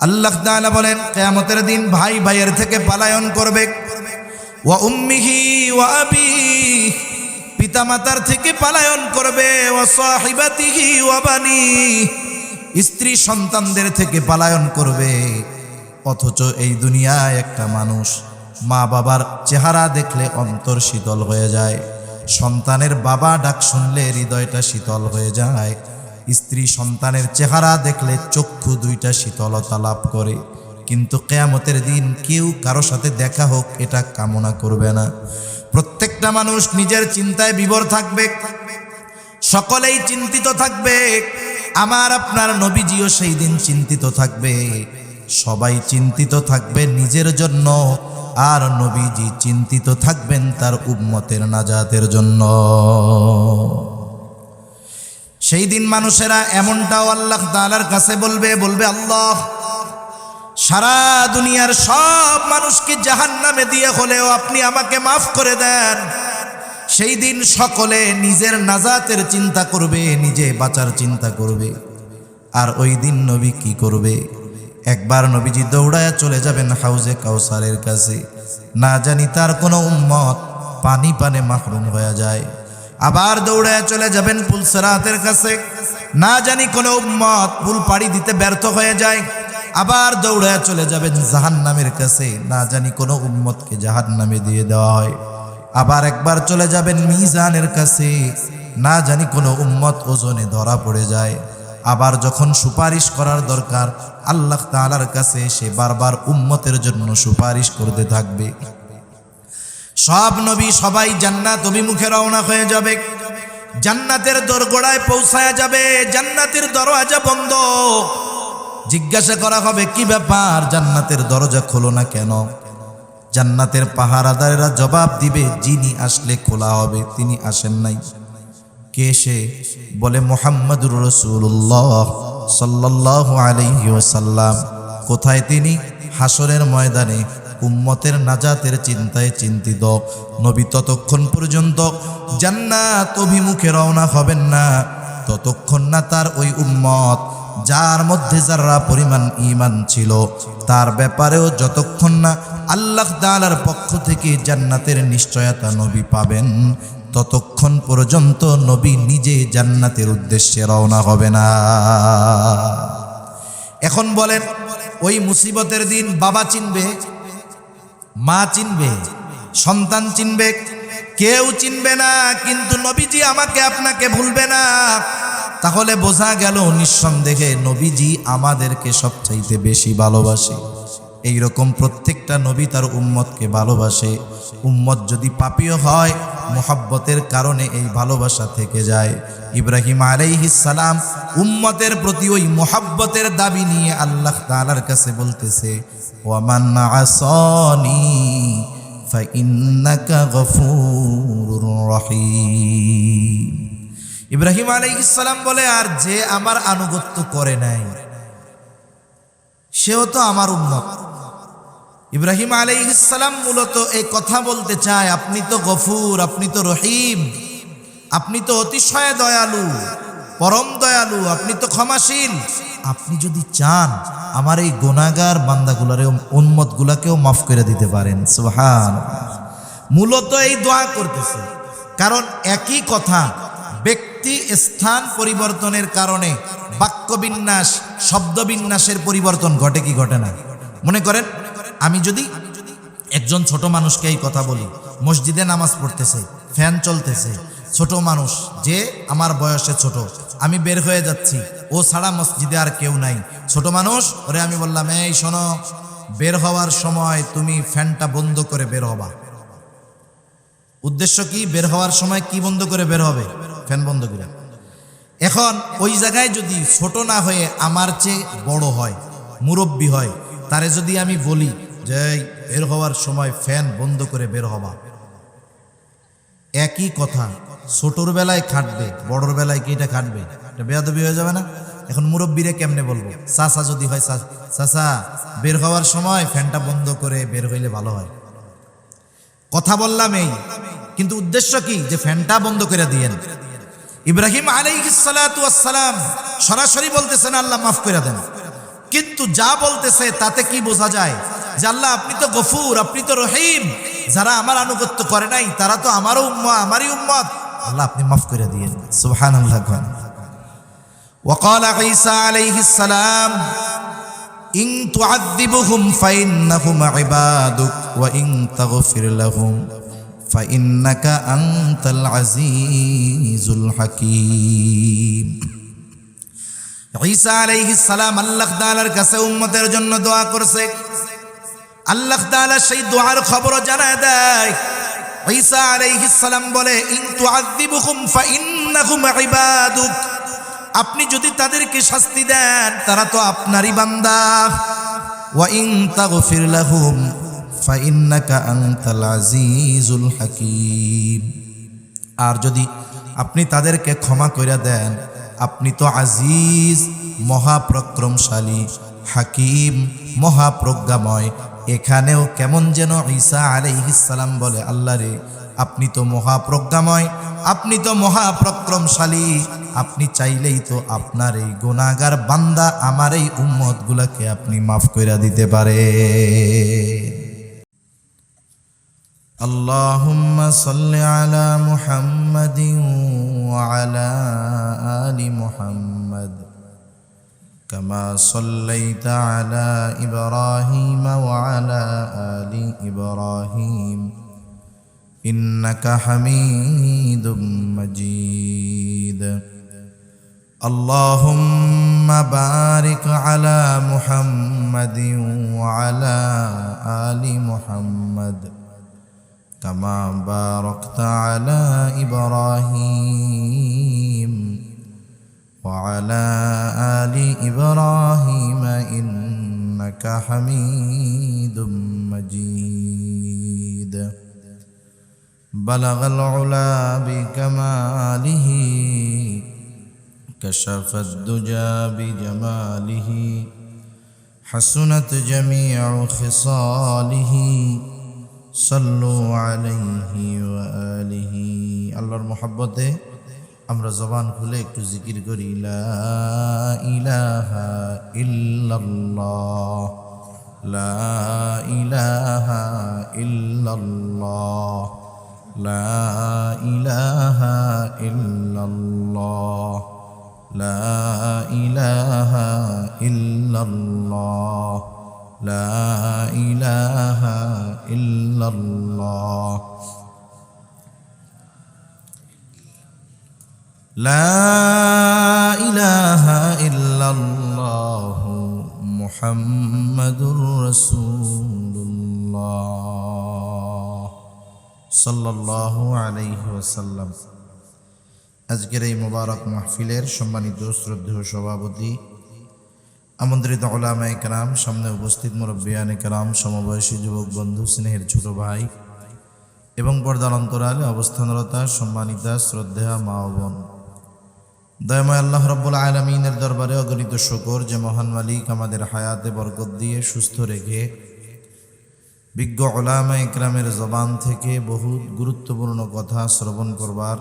আল্লাহ তাআলা বলেন কিয়ামতের দিন ভাই ভাইয়ের থেকে পলায়ন করবে। ওয়া উম্মিহি ওয়া আবিহি, পিতামাতার থেকে পলায়ন করবে। ওয়া সাহিবাতিহি ওয়া বানি, স্ত্রী সন্তানদের থেকে পলায়ন করবে। অথচ এই দুনিয়ায় একটা মানুষ মা বাবার চেহারা দেখলে অন্তর শীতল হয়ে যায়, সন্তানের বাবা ডাক শুনলে হৃদয়টা শীতল হয়ে যায়, স্ত্রী সন্তানের চেহারা দেখলে চক্ষু দুইটা শীতলতা লাভ করে। কিন্তু কিয়ামতের দিন কেউ কারো সাথে দেখা হোক এটা কামনা করবে না। প্রত্যেকটা মানুষ নিজের চিন্তায় বিভোর থাকবে, সকলেই চিন্তিত থাকবে। আমার আপনার নবীজিও সেই দিন চিন্তিত থাকবে। সবাই চিন্তিত থাকবে নিজের জন্য, আর নবীজি চিন্তিত থাকবেন তার উম্মতের নাজাতের জন্য। সেই দিন মানুষেরা এমনটাও আল্লাহ তাআলার কাছে বলবে, আল্লাহ সারা দুনিয়ার সব মানুষকে জাহান্নামে দিয়ে হলেও আপনি আমাকে মাফ করে দেন। সেই দিন সকলে নিজের নাজাতের চিন্তা করবে, নিজে বাঁচার চিন্তা করবে। আর ওই দিন নবী কি করবে? একবার নবীজি দৌড়ায় চলে যাবেন হাউজে কাউসারের কাছে। না জানি তার কোনো উম্মত পানি পানে মাহরুম হয়ে যায়। আবার দৌড়ায় চলে যাবেন পুলসিরাতের কাছে। না জানি কোনো উম্মত পুল পাড়ি দিতে ব্যর্থ হয়ে যায়। আবার দৌড়ায় চলে যাবেন জাহান্নামের কাছে। না জানি কোনো উম্মতকে জাহান্নামে দিয়ে দেওয়া হয়। আবার একবার চলে যাবেন মিজানের কাছে। না জানি কোনো উম্মত ওজনে ধরা পড়ে যায়। আবার যখন সুপারিশ করার দরকার আল্লাহ তাআলার কাছে, সে বারবার উম্মতের জন্য সুপারিশ করতে থাকবে। সব নবী সবাই জান্নাত অভিমুখে রওনা হয়ে যাবে। জান্নাতের দোরগোড়ায় পৌঁছায়া যাবে, জান্নাতের দরওয়াজা বন্ধ। জিজ্ঞাসা করা হবে, কি ব্যাপার, জান্নাতের দরজা খোলো না কেন? জান্নাতের পাহারাদারেরা জবাব দিবে, যিনি আসলে খোলা হবে তিনি আসেন নাই। কে সে? বলে মুহাম্মাদুর রাসূলুল্লাহ সাল্লাল্লাহু আলাইহি ওয়াসাল্লাম। কোথায় তিনি? হাসরের ময়দানে উম্মতের নাজাতের চিন্তায় চিন্তিত। নবী ততক্ষণ পর্যন্ত জান্নাত অভিমুখে রওনা হবেন না ততক্ষণ না তার ওই উম্মত যার মধ্যে যারা পরিমাণ ঈমান ছিল তার ব্যাপারেও যতক্ষণ না আল্লাহ তাআলার পক্ষ থেকে জান্নাতের নিশ্চয়তা নবী পাবেন ততক্ষণ পর্যন্ত নবী নিজে জান্নাতের উদ্দেশ্যে রওনা হবে না। এখন বলেন, ওই মুসিবতের দিন বাবা চিনবে, মা চিনবে, সন্তান চিনবে, কেউ চিনবে না, কিন্তু নবীজি আমাকে আপনাকে ভুলবে না। তাহলে বোঝা গেল নিঃসন্দেহে নবীজি আমাদেরকে সবচাইতে বেশি ভালোবাসে। এইরকম প্রত্যেকটা নবী তার উম্মতকে ভালোবাসে। উম্মত যদি পাপীও হয় মুহাব্বতের কারণে এই ভালোবাসা থেকে যায়। ইব্রাহিম আলাইহিস সালাম উম্মতের প্রতি ওই মুহাব্বতের দাবি নিয়ে আল্লাহ তাআলার কাছে বলতেছে, ওয়ামান আসানি ফাইন্নাকা গফুরুর রহিম। ইব্রাহিম আলাইহিস সালাম বলে, আর যে আমার আনুগত্য করে নাই সেও তো আমার উম্মত। ইব্রাহিম আলাইহিস সালাম মূলত এই কথা বলতে চায়, আপনি তো গফুর, আপনি তো রহিম, আপনি তো অতিশয় দয়ালু, পরম দয়ালু, আপনি তো ক্ষমাশীল। আপনি যদি চান আমার এই গুনাহগার বান্দাগুলারে উম্মতগুলাকেও মাফ করে দিতে পারেন। সুবহানাল্লাহ। মূলত এই দোয়া করতেছে, কারণ একই কথা ব্যক্তি স্থান পরিবর্তনের কারণে বাক্যবিন্যাস শব্দবিন্যাসের পরিবর্তন ঘটে কি ঘটে না? মনে করেন আমি যদি একজন ছোট মানুষকে এই কথা বলি, মসজিদে নামাজ পড়তেছে, ফ্যান চলতেছে, ছোট মানুষ যে আমার বয়সে ছোট, আমি বের হয়ে যাচ্ছি, ও ছাড়া মসজিদে আর কেউ নাই, ছোট মানুষ, ওরে আমি বললাম, এই শোনো, বের হওয়ার সময় তুমি ফ্যানটা বন্ধ করে বের হবা। উদ্দেশ্য কি? বের হওয়ার সময় কি বন্ধ করে বের হবে? ফ্যান বন্ধ করে। এখন ওই জায়গায় যদি ছোট না হয়ে আমার চেয়ে বড় হয়, মুরব্বী হয়, তারে যদি আমি বলি যে বের হওয়ার সময় ফ্যান বন্ধ করে বের হবা, একই কথা ছোটর বেলায় খাটবে, বড়র বেলায় কি এটা খাটবে? এটা বেয়াদবি হয়ে যাবে না? এখন মুরব্বীরে কেমনে বলবো? চাচা যদি হয়, চাচা বের হওয়ার সময় ফ্যানটা বন্ধ করে বের হইলে ভালো হয়। কথা বললাম এই, কিন্তু উদ্দেশ্য কি? যে ফ্যানটা বন্ধ করে দিয়েন। ইব্রাহিম আলাইহিস সালাতু ওয়াস সালাম সরাসরি বলতেছেন, আল্লাহ মাফ করে দেন। কিন্তু যা বলতেছে তাতে কি বোঝা যায় যে আল্লাহ আপনি তো গফুর, আপনি তো রহিম, যারা আমার আনুগত্য করে নাই তারা তো আমারও আমারই উম্মত, আল্লাহ আপনি মাফ করে দিয়েন। সুবহানাল্লাহ। وقال عيسى عليه السلام إن تعذبهم فإنهم عبادك وإن تغفر لهم فإنك أنت العزيز الحكيم। ঈসা আলাইহিস সালাম আল্লাহ তাআলার কাছে উম্মতের জন্য দোয়া করছে। আল্লাহ তাআলা সেই দোয়ার খবর জানায় দেয়। ঈসা আলাইহিস সালাম বলে ইন তুআযিবুহুম ফাইন্নাহুম ইবাদুক, আপনি যদি তাদেরকে শাস্তি দেন তারা তো আপনারই বান্দা। ওয়া ইন তাগফির লাহুম ফাইন্নাকা আনতাল আজিজুল হাকীম, আর যদি আপনি তাদেরকে ক্ষমা করে দেন আপনি তো আজিজ, মহাপ্রক্রমশালী, হাকিম, মহাপ্রজ্ঞাময়। এখানেও কেমন যেন ঈসা আলাইহিস সালাম বলে আল্লাহ রে আপনি তো মহাপ্রজ্ঞাময়, আপনি তো মহাপ্রক্রমশালী, আপনি চাইলেই তো আপনার এই গুনাহগার বান্দা আমার এই উম্মতগুলোকে আপনি মাফ করে দিতে পারে। اللهم صل على محمد وعلى آل محمد كما صليت على إبراهيم وعلى آل إبراهيم إنك حميد مجيد اللهم بارك على محمد وعلى آل محمد كما باركت على إبراهيم وعلى آل إبراهيم إنك حميد مجيد بلغ العلا بكماله كشف الدجى بجماله حسنت جميع خصاله صلوا عليه وآله। আল্লাহর মহব্বতে আমরা জবান খুলে একটু জিকির করি লা ইলাহা ইল্লাল্লাহ, লা ইলাহা ইল্লাল্লাহ, লা ইলাহা ইল্লাল্লাহ, লা ইলাহা ইল্লাল্লাহ, লা ইলাহা ইল্লাল্লাহ, লা ইলাহা ইল্লাল্লাহ মুহাম্মাদুর রাসূলুল্লাহ সাল্লাল্লাহু আলাইহি ওয়াসাল্লাম। আজকের এই মোবারক মাহফিলের সম্মানিত শ্রদ্ধেয় সভাপতি, আমন্ত্রিত উলামায়ে কেরাম, সামনে উপস্থিত মুরব্বিয়ানে কেরাম, সমবয়সী যুবক বন্ধু, স্নেহের ছোট ভাই এবং পর্দার অন্তরালে অবস্থানরতা সম্মানিতা শ্রদ্ধেয়া মা ও বোন, দয়াময় আল্লাহ রাব্বুল আলামিনের দরবারে অগণিত শুকর যে মহান মালিক আমাদের হায়াতে বরকত দিয়ে সুস্থ রেখে বিজ্ঞ উলামায়ে কেরামের জবান থেকে বহু গুরুত্বপূর্ণ কথা শ্রবণ করবার,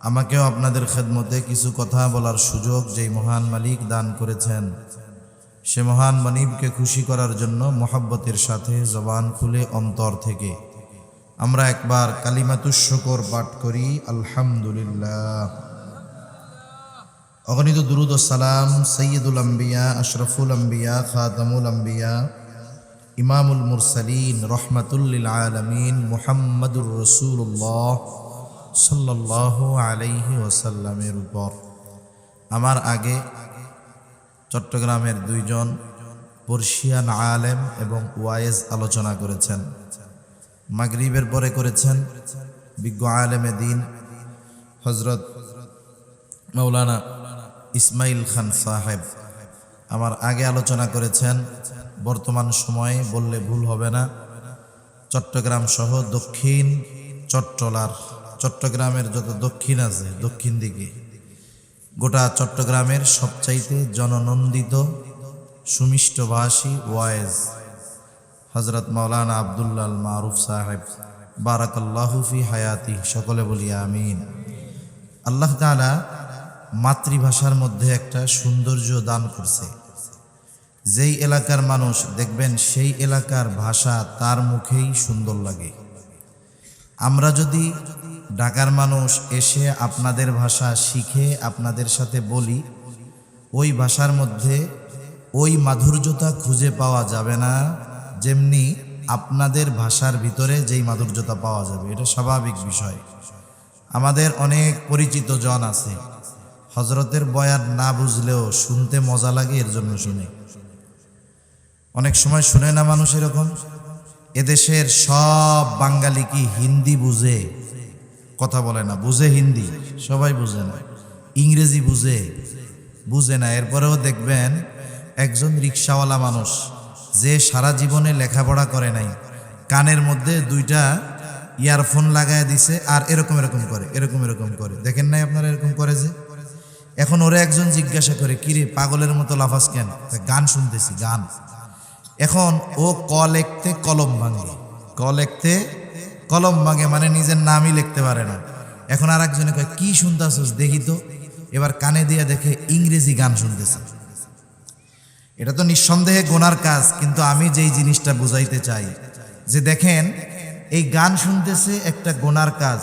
আমাকেও আপনাদের খেদমতে কিছু কথা বলার সুযোগ যেই মহান মালিক দান করেছেন, সে মহান মানিবকে খুশি করার জন্য মোহাব্বতের সাথে জবান খুলে অন্তর থেকে আমরা একবার কালিমাতুশ শুকর পাঠ করি আলহামদুলিল্লাহ। অগণিত দুরুদ ও সালাম সৈয়দুল আম্বিয়া, আশরাফুল আম্বিয়া, খাতামুল আম্বিয়া, ইমামুল মুরসালিন, রহমাতুল লিল আলামিন মুহাম্মাদুর রাসূলুল্লাহ সাল্লাল্লাহু আলাইহি ওয়াসাল্লামের উপর। আমার আগে চট্টগ্রামের দুইজন পর্শিয়ান আলেম এবং ওয়াইজ আলোচনা করেছেন। মাগরিবের পরে করেছেন বিজ্ঞ আলেমে দিন হযরত মাওলানা ইসমাইল খান সাহেব। আমার আগে আলোচনা করেছেন, বর্তমান সময়ে বললে ভুল হবে না, চট্টগ্রাম সহ দক্ষিণ চট্টগ্রামের যত দক্ষিণ আছে, দক্ষিণ দিকে গোটা চট্টগ্রামের সবচাইতে জননন্দিত সুমিষ্টভাষী ওয়াইজ হযরত মাওলানা আব্দুল্লাহ আল মারুফ সাহেব, বারাকাল্লাহু ফি হায়াতি, সকলে বলি আমিন। আল্লাহ তাআলা মাতৃভাষার মধ্যে একটা সৌন্দর্য দান করছে। যেই এলাকার মানুষ দেখবেন সেই এলাকার ভাষা তার মুখেই সুন্দর লাগে। আমরা যদি ঢাকার মানুষ এসে আপনাদের ভাষা শিখে আপনাদের সাথে বলি, ওই ভাষার মধ্যে ওই মাধুর্যতা খুঁজে পাওয়া যাবে না যেমনি আপনাদের ভাষার ভিতরে যেই মাধুর্যতা পাওয়া যাবে। এটা স্বাভাবিক বিষয়। আমাদের অনেক পরিচিত জন আছে, হজরতের বয়ান না বুঝলেও শুনতে মজা লাগে, এর জন্য শুনে। অনেক সময় শুনে না মানুষ এরকম। এদেশের সব বাঙালি কি হিন্দি বুঝে? কথা বলে না, বুঝে হিন্দি? সবাই বুঝে না। ইংরেজি বুঝে না। এরপরেও দেখবেন একজন রিক্সাওয়ালা মানুষ যে সারা জীবনে লেখাপড়া করে নাই, কানের মধ্যে দুইটা ইয়ারফোন লাগায় দিছে আর এরকম করে। দেখেন নাই আপনারা এরকম করে যে? এখন ওরা একজন জিজ্ঞাসা করে, কিরে পাগলের মতো লাফাস কেন? গান শুনতেছি, গান। এখন ও ক লিখতে কলম ভাঙে, মানে নিজের নামই লিখতে পারে না। এখন আর একজনে কয়, কি শুনতেছস দেখি তো। এবার কানে দিয়ে দেখে ইংরেজি গান শুনতেছে। এটা তো নিঃসন্দেহে গুনার কাজ, কিন্তু আমি যেই জিনিসটা বুঝাইতে চাই যে দেখেন, এই গান শুনতেছে একটা গুনার কাজ,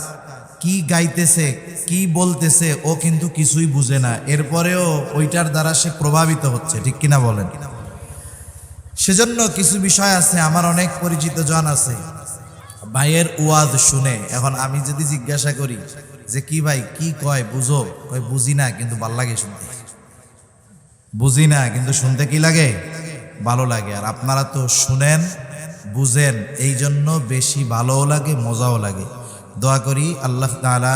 কি গাইতেছে কি বলতেছে ও কিন্তু কিছুই বুঝে না, এরপরেও ওইটার দ্বারা সে প্রভাবিত হচ্ছে, ঠিক কিনা বলেন? সেজন্য কিছু বিষয় আছে, আমার অনেক পরিচিত জন আছে, ভাইয়ের ওয়াজ শুনে, এখন আমি যদি জিজ্ঞাসা করি যে কি ভাই কি কয় বুঝো, কয় বুঝি না কিন্তু ভালো লাগে শুনতে। বুঝি না কিন্তু শুনতে কি লাগে? ভালো লাগে। আর আপনারা তো শুনেন বুঝেন, এই জন্য বেশি ভালোও লাগে, মজাও লাগে। দোয়া করি আল্লাহ তাআলা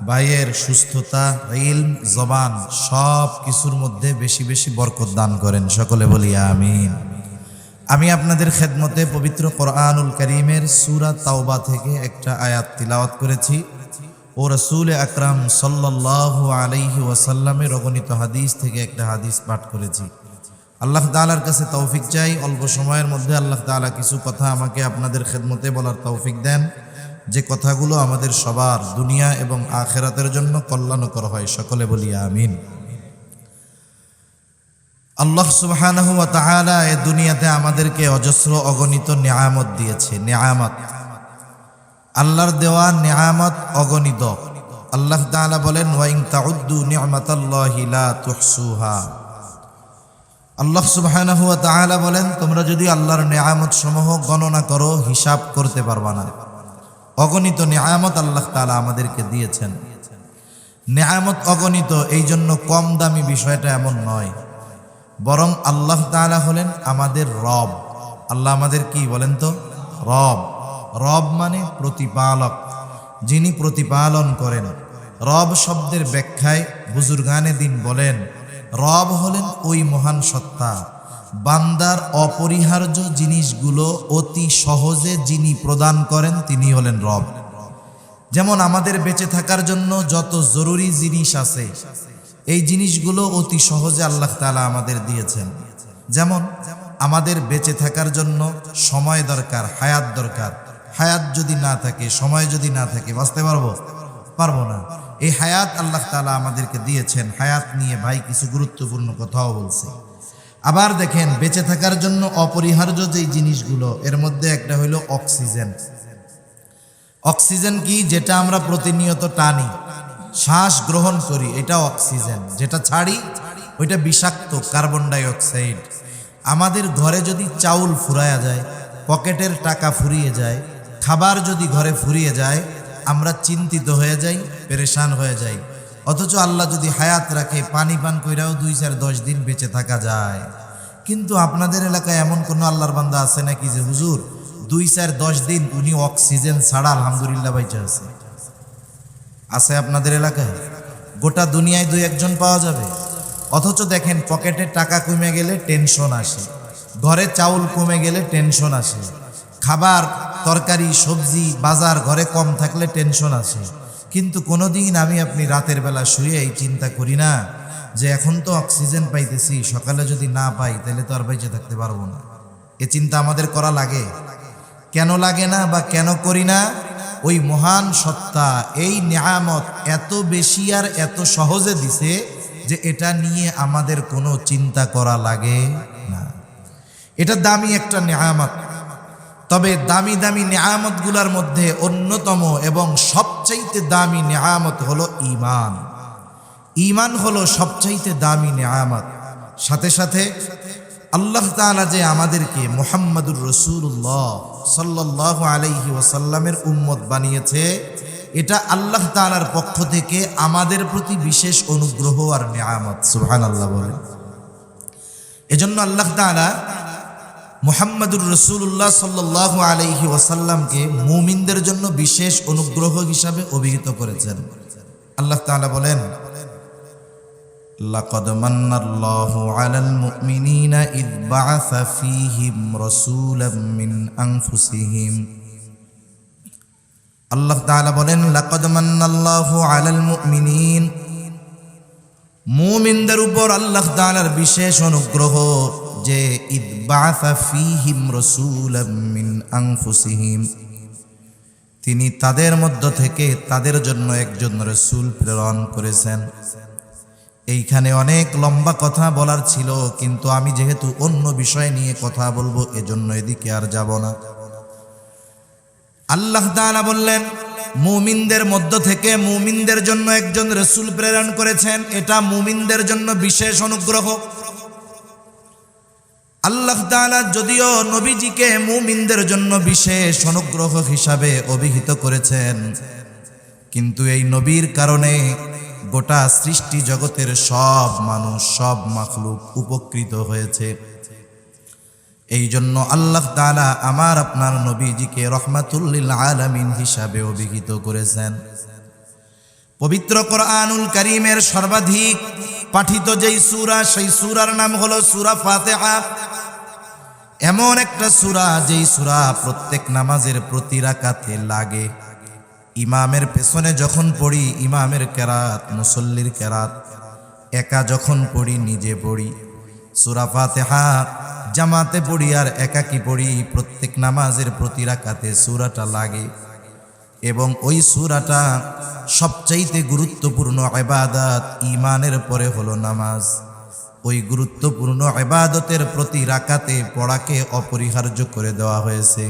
ভাইয়ের সুস্থতা, ইলম, জবান সব কিছুর মধ্যে বেশি বেশি বরকত দান করেন। সকলে বলি আমিন। আমি আপনাদের খেদমতে পবিত্র কোরআনুল কারীমের সূরা তাওবা থেকে একটা আয়াত তিলাওয়াত করেছি ও রাসূল আকরাম সাল্লাল্লাহু আলাইহি ওয়াসাল্লামের অগণিত হাদিস থেকে একটা হাদিস পাঠ করেছি। আল্লাহ তাআলার কাছে তৌফিক চাই, অল্প সময়ের মধ্যে আল্লাহ তাআলা কিছু কথা আমাকে আপনাদের খেদমতে বলার তৌফিক দেন, যে কথাগুলো আমাদের সবার দুনিয়া এবং আখিরাতের জন্য কল্যাণকর হয়। সকলে বলি আমিন। আল্লাহ সুবহানাহু ওয়া তাআলা এই দুনিয়াতে আমাদেরকে অজস্র অগণিত নিয়ামত দিয়েছে। নিয়ামত, আল্লাহর দেওয়া নিয়ামত অগণিত। আল্লাহ তাআলা বলেন, ওয়া ইন তাউদ্দু নি'মাতাল্লাহি লা তুহসুহা। আল্লাহ সুবহানাহু ওয়া তাআলা বলেন, তোমরা যদি আল্লাহর নিয়ামত সমূহ গণনা করো হিসাব করতে পারবা না। অগণিত নিয়ামত আল্লাহ তাআলা আমাদেরকে দিয়েছেন। নিয়ামত অগণিত, এই জন্য কম দামি বিষয়টা এমন নয়, বরং আল্লাহ তাআলা হলেন আমাদের রব। আল্লাহ আমাদের কি বলেন তো? রব। রব মানে প্রতিপালক, যিনি প্রতিপালন করেন। রব শব্দের ব্যাখ্যায় বুজুর্গানে দিন বলেন, রব হলেন ওই মহান সত্তা, বান্দার অপরিহার্য জিনিসগুলো অতি সহজে যিনি প্রদান করেন তিনি হলেন রব। যেমন আমাদের বেঁচে থাকার জন্য যত জরুরি জিনিস আছে, এই জিনিসগুলো অতি সহজে আল্লাহ তাআলা আমাদের দিয়েছেন। যেমন আমাদের বেঁচে থাকার জন্য সময় দরকার, হায়াত দরকার। হায়াত যদি না থাকে, সময় যদি না থাকে, বাঁচতে পারবো না। এই হায়াত আল্লাহ তাআলা আমাদেরকে দিয়েছেন। হায়াত নিয়ে ভাই কিছু গুরুত্বপূর্ণ কথাও বলছে। আবার দেখেন, বেঁচে থাকার জন্য অপরিহার্য যেই জিনিসগুলো, এর মধ্যে একটা হইল অক্সিজেন। অক্সিজেন কি? যেটা আমরা প্রতিনিয়ত টানি, শ্বাস গ্রহণ করি, এটা অক্সিজেন। যেটা ছাড়ি ওইটা বিষাক্ত কার্বন ডাই অক্সাইড। আমাদের ঘরে যদি চাউল ফুরায়া যায়, পকেটের টাকা ফুরিয়ে যায়, খাবার যদি ঘরে ফুরিয়ে যায়, আমরা চিন্তিত হয়ে যাই, পেরেশান হয়ে যাই। অথচ আল্লাহ যদি হায়াত রাখে, পানি পান কইরাও 2-4-10 দিন বেঁচে থাকা যায়। কিন্তু আপনাদের এলাকায় এমন কোনো আল্লাহর বান্দা আছে নাকি যে হুজুর 2-4-10 দিন উনি অক্সিজেন ছাড়া আলহামদুলিল্লাহ বাইচা আছে? আছে আপনাদের এলাকায়? গোটা দুনিয়ায় 2-1 পাওয়া যাবে। অথচ দেখেন, পকেটে টাকা কমে গেলে টেনশন আসে, ঘরে চাউল কমে গেলে টেনশন আসে, খাবার তরকারি সবজি বাজার ঘরে কম থাকলে টেনশন আসে। কিন্তু কোনোদিন আমি আপনি রাতের বেলা শুয়ে এই চিন্তা করি না যে এখন তো অক্সিজেন পাইতেছি, সকালে যদি না পাই তাহলে তো আর বেঁচে থাকতে পারবো না। এ চিন্তা আমাদের করা লাগে? কেন লাগে না বা কেন করি না? ওই মহান সত্তা এই নিয়ামত এত বেশি আর এত সহজে দিছে যে এটা নিয়ে আমাদের কোনো চিন্তা করা লাগে না, এটা দামি একটা নেয়ামত। তবে দামি দামি নেয়ামতগুলোর মধ্যে অন্যতম এবং সবচাইতে দামি নেয়ামত হলো ঈমান। ঈমান হলো সবচাইতে দামি নেয়ামত। সাথে সাথে আল্লাহ তাআলা যে আমাদেরকে মুহাম্মাদুর রাসূলুল্লাহ সাল্লাল্লাহু আলাইহি ওয়াসাল্লামের উম্মত বানিয়েছে, এটা আল্লাহ তাআলার পক্ষ থেকে আমাদের প্রতি বিশেষ অনুগ্রহ আর নেয়ামত। সুবহানাল্লাহ বলেন। এজন্য আল্লাহ তাআলা মুহাম্মাদুর রাসূলুল্লাহ সাল্লাল্লাহু আলাইহি ওয়াসাল্লামকে মুমিনদের জন্য বিশেষ অনুগ্রহ হিসাবে অভিহিত করেছেন। আল্লাহ তাআলা বলেন, লাকাদ মান্নাল্লাহু আলাল মুমিনিনা ইয বাআসা ফীহিম রাসূলাম মিন আনফুসিহিম। আল্লাহ তাআলা বলেন, লাকাদ মান্নাল্লাহু আলাল মুমিনিন, মুমিনদের উপর আল্লাহ তাআলার বিশেষ অনুগ্রহ যে ইয বাআসা ফীহিম রাসূলাম মিন আনফুসিহিম, তিনি তাদের মধ্য থেকে তাদের জন্য একজন রাসূল প্রেরণ করেছেন। এইখানে অনেক লম্বা কথা বলার ছিল, কিন্তু আমি যেহেতু অন্য বিষয় নিয়ে কথা বলবো এজন্য এদিকে আর যাব না। আল্লাহ তাআলা বললেন, মুমিনদের মধ্য থেকে মুমিনদের জন্য একজন রাসূল প্রেরণ করেছেন, এটা মুমিনদের জন্য বিশেষ অনুগ্রহ। আল্লাহ তাআলা যদিও নবীজিকে মুমিনদের জন্য বিশেষ অনুগ্রহ হিসাবে অভিহিত করেছেন, কিন্তু এই নবীর কারণে গোটা সৃষ্টি জগতের সব মানুষ, সব মাখলুক উপকৃত হয়েছে। এই জন্য আল্লাহ তাআলা আমার আপনার নবীজিকে রহমাতুল লিল আলামিন হিসাবে অভিহিত করেছেন। পবিত্র কোরআনুল কারীমের সর্বাধিক পাঠিত যেই সূরা, সেই সূরার নাম হলো সূরা ফাতিহা। এমন একটা সূরা যেই সূরা প্রত্যেক নামাজের প্রতি রাকাতে লাগে। ইমামের পেছনে যখন পড়ি ইমামের কেরাত, মুসল্লির কেরাত, একা যখন পড়ি নিজে পড়ি। সূরা ফাতিহা জামাতে পড়ি আর একাকি পড়ি, প্রত্যেক নামাজের প্রতি রাকাতে সূরাটা লাগে। এবং ওই সূরাটা সবচাইতে গুরুত্বপূর্ণ ইবাদত, ঈমানের পরে হলো নামাজ। ওই গুরুত্বপূর্ণ ইবাদতের প্রতি রাকাতে পড়াকে অপরিহার্য করে দেওয়া হয়েছে।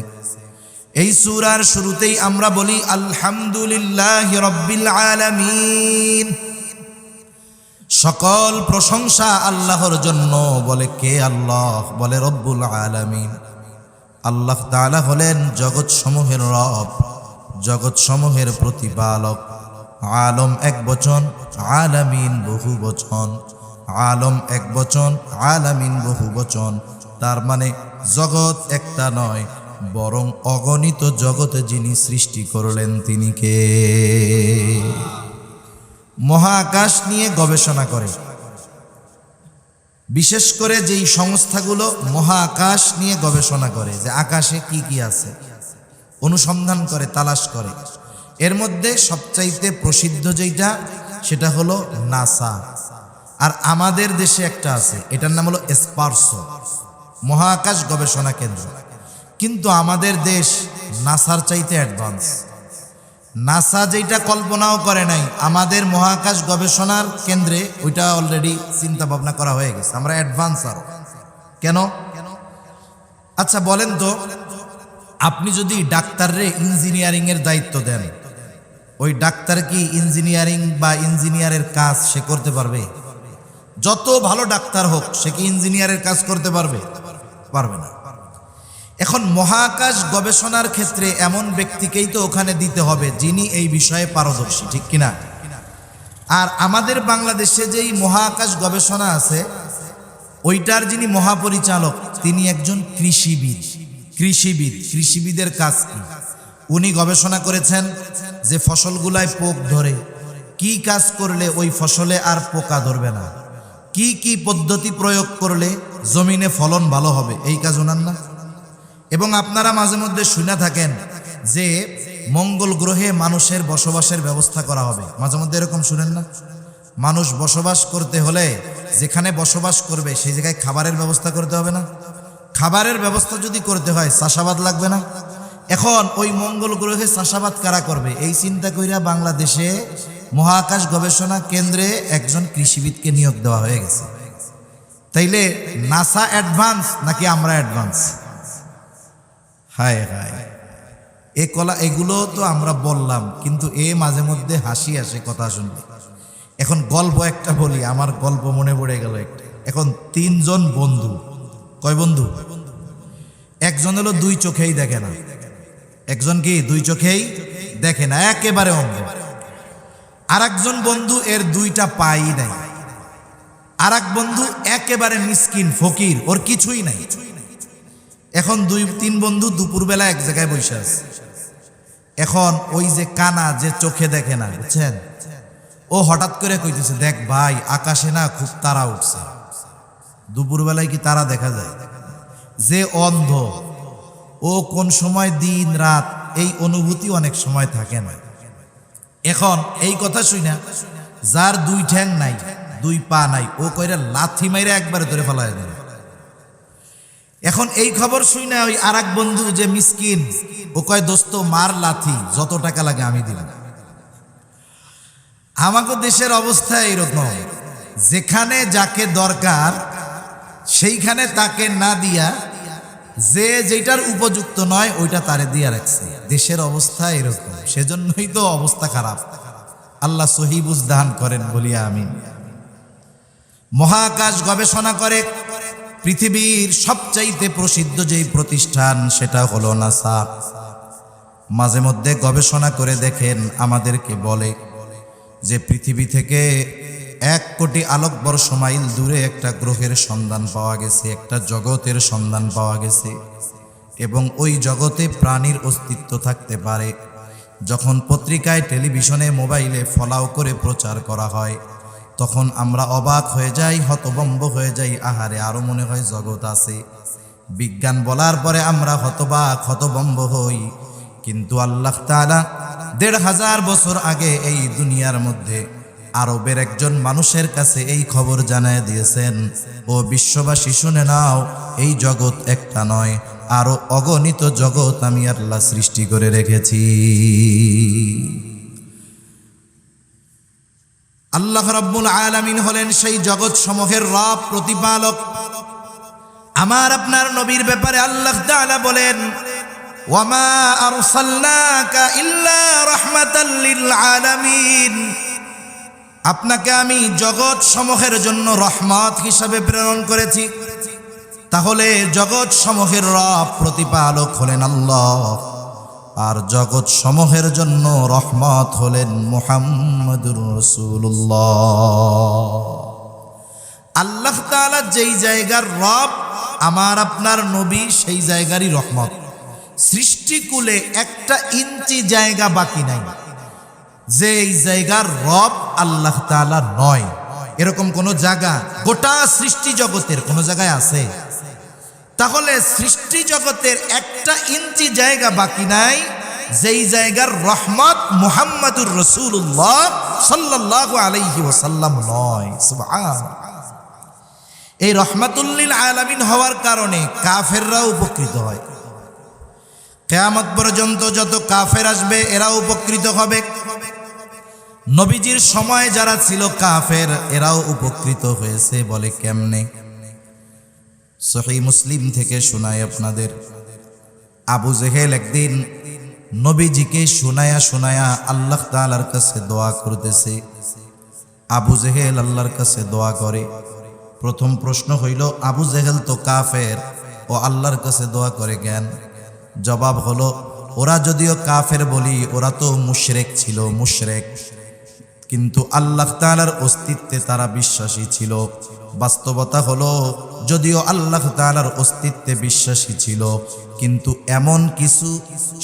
এই সূরার শুরুতেই আমরা বলি আলহামদুলিল্লাহি রাব্বিল আলামিন, সকল প্রশংসা আল্লাহর জন্য। বলে কে? আল্লাহ। বলে রব্বুল আলামিন। আল্লাহ তাআলা হলেন জগৎ সমূহের রব, জগৎ সমূহের প্রতিপালক। আলম এক বচন, আলামিন বহু বচন। আলম এক বচন, আলামিন বহু বচন। তার মানে জগৎ একটা নয়, বরং অগণিত জগৎ যিনি সৃষ্টি করলেন তিনি কে? মহাকাশ নিয়ে গবেষণা করে, বিশেষ করে যেই সংস্থাগুলো মহাকাশ নিয়ে গবেষণা করে, যে আকাশে কি কি আছে, অনুসন্ধান করে, তালাশ করে। এর মধ্যে সবচাইতে প্রসিদ্ধ যেটা সেটা হলো নাসা। আর আমাদের দেশে একটা আছে, এটার নাম হলো স্পারসো, মহাকাশ গবেষণা কেন্দ্র। কিন্তু আমাদের দেশ নাসার চাইতে অ্যাডভান্স। নাসা যেটা কল্পনাও করে নাই, আমাদের মহাকাশ গবেষণার কেন্দ্রে ওইটা অলরেডি চিন্তা ভাবনা করা হয়ে গেছে। আমরা অ্যাডভান্স আরো। কেন? আচ্ছা বলেন তো, আপনি যদি ডাক্তাররে ইঞ্জিনিয়ারিং এর দায়িত্ব দেন, ওই ডাক্তার কি ইঞ্জিনিয়ারিং বা ইঞ্জিনিয়ারের কাজ সে করতে পারবে? যত ভালো ডাক্তার হোক, সে কি ইঞ্জিনিয়ারের কাজ করতে পারবে? পারবে না। এখন মহাকাশ গবেষণার ক্ষেত্রে এমন ব্যক্তিকেই তো ওখানে দিতে হবে যিনি এই বিষয়ে পারদর্শী, ঠিক কিনা? আর আমাদের বাংলাদেশে যেই মহাকাশ গবেষণা আছে, ওইটার যিনি মহাপরিচালক তিনি একজন কৃষিবিদ। কৃষিবিদের কাজ কি? উনি গবেষণা করেছেন যে ফসলগুলায় পোক ধরে, কি কাজ করলে ওই ফসলে আর পোকা ধরবে না, কি কি পদ্ধতি প্রয়োগ করলে জমিনে ফলন ভালো হবে, এই কাজ ওনার না? এবং আপনারা মাঝে মধ্যে শুনে থাকেন যে মঙ্গল গ্রহে মানুষের বসবাসের ব্যবস্থা করা হবে, মাঝে মধ্যে এরকম শুনেন না? মানুষ বসবাস করতে হলে যেখানে বসবাস করবে সেই জায়গায় খাবারের ব্যবস্থা করতে হবে না? খাবারের ব্যবস্থা যদি করতে হয় চাষাবাদ লাগবে না? এখন ওই মঙ্গল গ্রহে চাষাবাদ কারা করবে? এই চিন্তা কইরা বাংলাদেশে মহাকাশ গবেষণা কেন্দ্রে একজন কৃষিবিদকে নিয়োগ দেওয়া হয়ে গেছে। তাইলে নাসা অ্যাডভান্স নাকি আমরা অ্যাডভান্স? হায় হায়, এগুলো তো আমরা বললাম, কিন্তু মাঝে মধ্যে হাসি আসে কথা শুনলে। এখন গল্প একটা বলি, আমার গল্প মনে পড়ে গেল একটা। এখন 3 জন বন্ধু, কয় বন্ধু? একজন হলো 2 চোখেই দেখে না, একজন কি 2 চোখেই দেখে না, একেবারে অন্ধ। আর একজন বন্ধু এর 2টা পাই নাই। আর এক বন্ধু একেবারে মিসকিন ফকির, ওর কিছুই নাই। এখন 2-3 বন্ধু দুপুরবেলা এক জায়গায় বসে আছে। এখন ওই যে কানা, যে চোখে দেখে না, বুঝছেন, ও হঠাৎ করে কইতেছে, দেখ ভাই, আকাশে না খুব তারা উঠছে। দুপুরবেলায় কি তারা দেখা যায়? যে অন্ধ, ও কোন সময় দিন রাত এই অনুভূতি অনেক সময় থাকে না। এখন এই কথা শুনা যার 2 ঠ্যাং নাই, 2 পা নাই, ও কইরা লাথি মাইরা একবারে ধরে ফেলায় দেয়। এখন এই খবর শুনা ওই আর এক বন্ধু যে মিসকিন, ও কয়, দোস্ত মার লাথি, যত টাকা লাগে আমি দিলাম। আমাকে দেশের অবস্থা এইরকম, যেখানে যাকে দরকার সেইখানে তাকে না দিয়া, যে যেটার উপযুক্ত নয় ওইটা তারে দিয়া রাখছে। দেশের অবস্থা এরকম, সেজন্যই তো অবস্থা খারাপ। আল্লাহ সহি বুঝ দান করেন, বলিয়া আমিন। মহাকাশ গবেষণা করে পৃথিবীর সবচাইতে প্রসিদ্ধ যেই প্রতিষ্ঠান, সেটা হলো নাসা। মাঝে মধ্যে গবেষণা করে দেখেন, আমাদেরকে বলে যে পৃথিবী থেকে 1 কোটি আলোকবর্ষ মাইল দূরে একটা গ্রহের সন্ধান পাওয়া গেছে, একটা জগতের সন্ধান পাওয়া গেছে, এবং ওই জগতে প্রাণীর অস্তিত্ব থাকতে পারে। যখন পত্রিকায়, টেলিভিশনে, মোবাইলে ফলাও করে প্রচার করা হয়, তখন আমরা অবাক হয়ে যাই, হতভম্ব হয়ে যাই। আহারে, আরো মনে হয় জগৎ আছে। বিজ্ঞান বলার পরে আমরা হতবাক, হতভম্ব হই। কিন্তু আল্লাহ তাআলা 1500 বছর আগে এই দুনিয়ার মধ্যে আরবের একজন মানুষের কাছে এই খবর জানায় দিয়েছেন, ও বিশ্ববাসী শুনে নাও, এই জগৎ একটা নয়, আরো অগণিত জগৎ আমি আল্লাহ সৃষ্টি করে রেখেছি। আল্লাহ রাব্বুল আলামিন হলেন সেই জগৎ সমূহের রব, প্রতিপালক। আমার আপনার নবীর ব্যাপারে আল্লাহ তাআলা বলেন, ওয়ামা আরসালনাকা ইল্লা রাহমাতাল লিল আলামিন, আপনাকে আমি জগৎ সমূহের জন্য রহমত হিসাবে প্রেরণ করেছি। তাহলে জগৎ সমূহের রব, প্রতিপালক হলেন আল্লাহ, আর জগৎ সমূহের জন্য রহমত হলেন মুহাম্মদুর রাসূলুল্লাহ। আল্লাহ তাআলা যেই জায়গার রব, আমার আপনার নবী সেই জায়গারই রহমত। সৃষ্টিকুলে 1 ইঞ্চি জায়গা বাকি নাই যে এই জায়গার রব আল্লাহ তাআলা নয়। এরকম কোন জায়গা গোটা সৃষ্টি জগতের কোন জায়গায় আছে? তাহলে সৃষ্টি জগতের 1 ইঞ্চি জায়গা বাকি নাই যেই জায়গার রহমত মুহাম্মদুর রাসূলুল্লাহ সাল্লাল্লাহু আলাইহি ওয়াসাল্লাম নয়। সুবহানাল্লাহ। এই রহমাতুল লিল আলামিন হওয়ার কারণে কাফেররাও উপকৃত হয়। কিয়ামত পর্যন্ত যত কাফের আসবে এরাও উপকৃত হবে। নবীজির সময় যারা ছিল কাফের, এরাও উপকৃত হয়েছে। বলে কেমনে? সহিহ মুসলিম থেকে শোনায় আপনাদের। আবু জেহেল একদিন নবীজিকে শোনায়া শোনায়া আল্লাহ তাআলার কাছে দোয়া করতেছে। আবু জেহেল আল্লাহর কাছে দোয়া করে। প্রথম প্রশ্ন হইল, আবু জেহেল তো কাফের, ও আল্লাহর কাছে দোয়া করে কেন? জবাব হলো, ওরা যদিও কাফের বলি, ওরা তো মুশরিক ছিল, মুশরিক, কিন্তু আল্লাহ তাআলার অস্তিত্বে তারা বিশ্বাসী ছিল। বাস্তবতা হলো, যদিও আল্লাহ তাআলার অস্তিত্বে বিশ্বাসী ছিল, কিন্তু এমন কিছু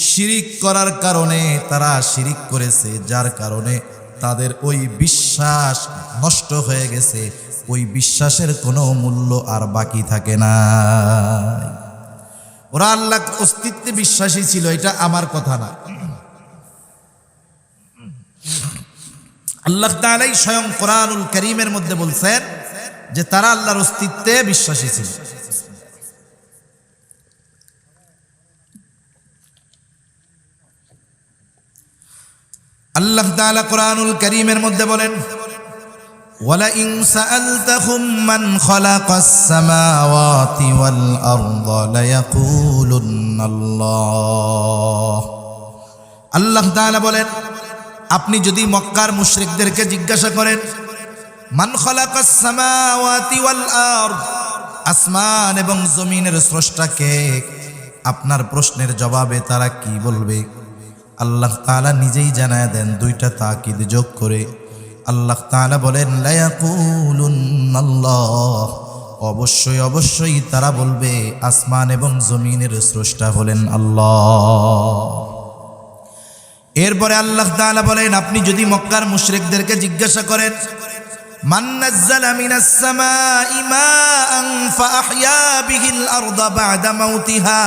শিরিক করার কারণে তারা শিরিক করেছে, যার কারণে তাদের ওই বিশ্বাস নষ্ট হয়ে গেছে। ওই বিশ্বাসের কোনো মূল্য আর বাকি থাকে না। ওরা আল্লাহর অস্তিত্বে বিশ্বাসী ছিল, এটা আমার কথা না। আল্লাহ তাআলাই স্বয়ং কোরআনুল কারীমের মধ্যে বলছেন যে তারা আল্লাহর অস্তিত্বে বিশ্বাসী ছিল। আল্লাহ তাআলা কোরআনুল কারীমের মধ্যে বলেন, ওয়ালাইন সাআলতাহুম মান খালাকাস সামাওয়াতি ওয়াল আরদা লায়াকুলুন্নাল্লাহ। আল্লাহ তাআলা বলেন, আপনি যদি মক্কার মুশরিকদেরকে জিজ্ঞাসা করেন মান খালাকাস সামাওয়াতি ওয়াল আরদ, আসমান এবং জমিনের স্রষ্টা কে, আপনার প্রশ্নের জবাবে তারা কি বলবে? আল্লাহ তাআলা নিজেই জানায় দেন দুইটা তাকিদ যোগ করে। আল্লাহ তাআলা বলেন লায়াকুলুন্নাল্লাহ, অবশ্যই অবশ্যই তারা বলবে আসমান এবং জমিনের স্রষ্টা হলেন আল্লাহ। এরপরে আল্লাহ তাআলা বলেন, আপনি যদি মক্কার মুশরিকদেরকে জিজ্ঞাসা করেন মান নাযালা মিনাস সামাই মাআন ফাআহইয়া বিহিল আরদা বা'দা মাউতিহা,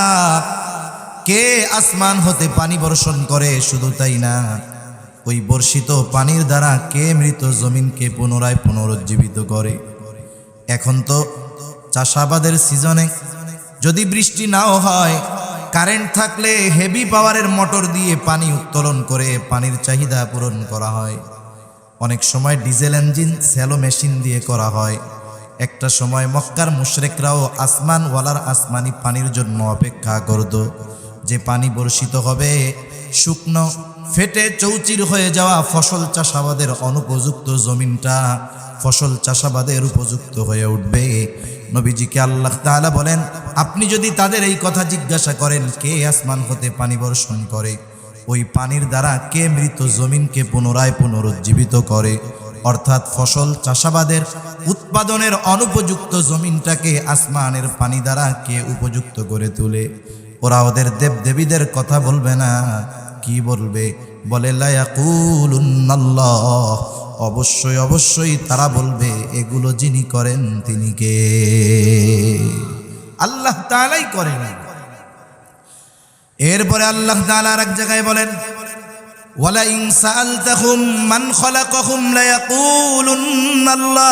কে আসমান হতে পানি বর্ষণ করে, শুধু তাই না ওই বর্ষিত পানির দ্বারা কে মৃত জমিনকে পুনরায় পুনরুজ্জীবিত করে। এখন তো চাষাবাদের সিজনে যদি বৃষ্টি নাও হয়, কারেন্ট থাকলে হেভি পাওয়ারের মোটর দিয়ে পানি উত্তোলন করে পানির চাহিদা পূরণ করা হয়। অনেক সময় ডিজেল ইঞ্জিন স্যালো মেশিন দিয়ে করা হয়। একটা সময় মক্কার মুশরিকরাও আসমানওয়ালার আসমানি পানির জন্য অপেক্ষা করত, যে পানি বর্ষিত হবে শুকনো ফেটে চৌচির হয়ে যাওয়া ফসল চাষাবাদের অনুপযুক্ত জমিনটা ফসল চাষাবাদের উপযুক্ত হয়ে উঠবে। নবীজিকে আল্লাহ তাআলা বলেন, আপনি যদি তাদের এই কথা জিজ্ঞাসা করেন কে আসমান হতে পানি বর্ষণ করে, ওই পানির দ্বারা কে মৃত জমিনকে পুনরায় পুনরুজ্জীবিত করে, অর্থাৎ ফসল চাষাবাদের উৎপাদনের অনুপযুক্ত জমিনটাকে আসমানের পানি দ্বারা কে উপযুক্ত করে তোলে, ওরা ওদের দেবদেবীদের কথা বলবে না, কি বলবে? বলে লায়াকুলুন্নাল্লাহ, অবশ্যই অবশ্যই তারা বলবে এগুলো যিনি করেন তিনি কে? আল্লাহ তাআলাই করেন। এরপরে আল্লাহ তাআলা আর এক জায়গায় বলেন ওয়ালাইন সাআলতাহুম মান খালাকাহুম লায়াকুলুন্নাল্লাহ,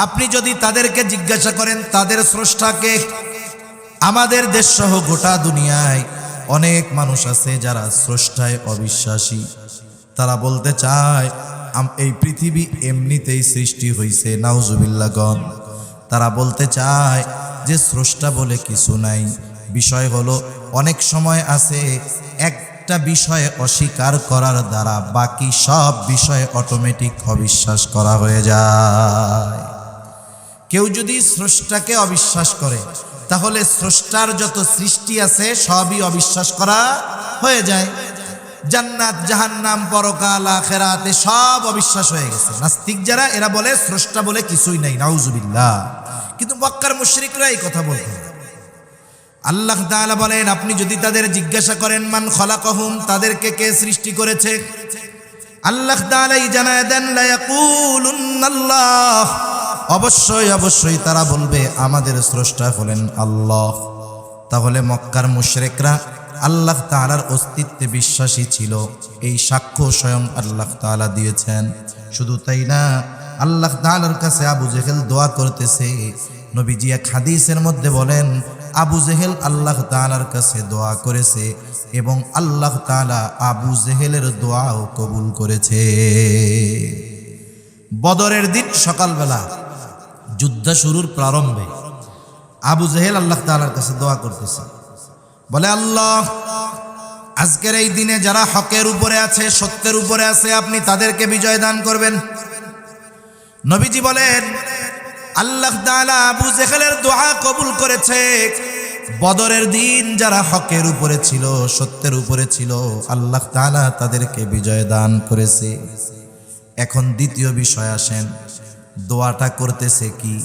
আপনি যদি তাদেরকে জিজ্ঞাসা করেন তাদের স্রষ্টাকে, আমাদের দেশ সহ গোটা দুনিয়ায় অনেক মানুষ আছে যারা স্রষ্টায় অবিশ্বাসী। তারা বলতে চায় এই পৃথিবী এমনিতেই সৃষ্টি হয়েছে, নাউজুবিল্লাহ গণ। তারা বলতে চায় যে স্রষ্টা বলে কিছু নাই। বিষয় হলো অনেক সময় আছে একটা বিষয়ে অস্বীকার করার দ্বারা বাকি সব বিষয়ে অটোমেটিক অবিশ্বাস করা হয়ে যায়। কেউ যদি স্রষ্টাকে অবিশ্বাস করে তাহলে স্রষ্টার যত সৃষ্টি আছে সবই অবিশ্বাস করা হয়ে যায়। জান্নাত জাহান্নাম পরকাল আখিরাতে সব অবিশ্বাস হয়ে গেছে। নাস্তিক যারা এরা বলে স্রষ্টা বলে কিছুই নাই, নাউজুবিল্লাহ। কিন্তু মক্কার মুশরিকরা এই কথা বলতো। আল্লাহ তাআলা বলেন, আপনি যদি তাদের জিজ্ঞাসা করেন মান খালাকাহুম, তাদেরকে কে সৃষ্টি করেছে, আল্লাহ তাআলাই জানায় দেন লায়াকুলুন্নাল্লাহ, অবশ্যই অবশ্যই তারা বলবে আমাদের স্রষ্টা হলেন আল্লাহ। তাহলে মক্কার মুশরিকরা আল্লাহ তাআলার অস্তিত্বে বিশ্বাসী ছিল, এই সাক্ষ্য স্বয়ং আল্লাহ তাআলা দিয়েছেন। শুধু তাই না, আল্লাহ তাআলার কাছে আবু জেহেল দোয়া করতেছে। নবীজি এক হাদিসের মধ্যে বলেন আবু জেহেল আল্লাহ তাআলার কাছে দোয়া করেছে এবং আল্লাহ তাআলা আবু জেহেলের দোয়াও কবুল করেছে। বদরের দিন সকালবেলা যুদ্ধ শুরুর প্রারম্ভে আবু জেহেল আল্লাহ তাআলার কাছে দোয়া করতেছে, বলে আল্লাহ, আজকের এই দিনে যারা হকের উপরে আছে, সত্যের উপরে আছে, আপনি তাদেরকে বিজয় দান করবেন। নবীজি বলেন আল্লাহ তাআলা আবু জেহেলের দোয়া কবুল করেছে। বদরের দিন যারা হকের উপরে ছিল, সত্যের উপরে ছিল, আল্লাহ তাআলা তাদেরকে বিজয় দান করেছে। এখন দ্বিতীয় বিষয় আসেন, দোয়াটা করতেছে কি?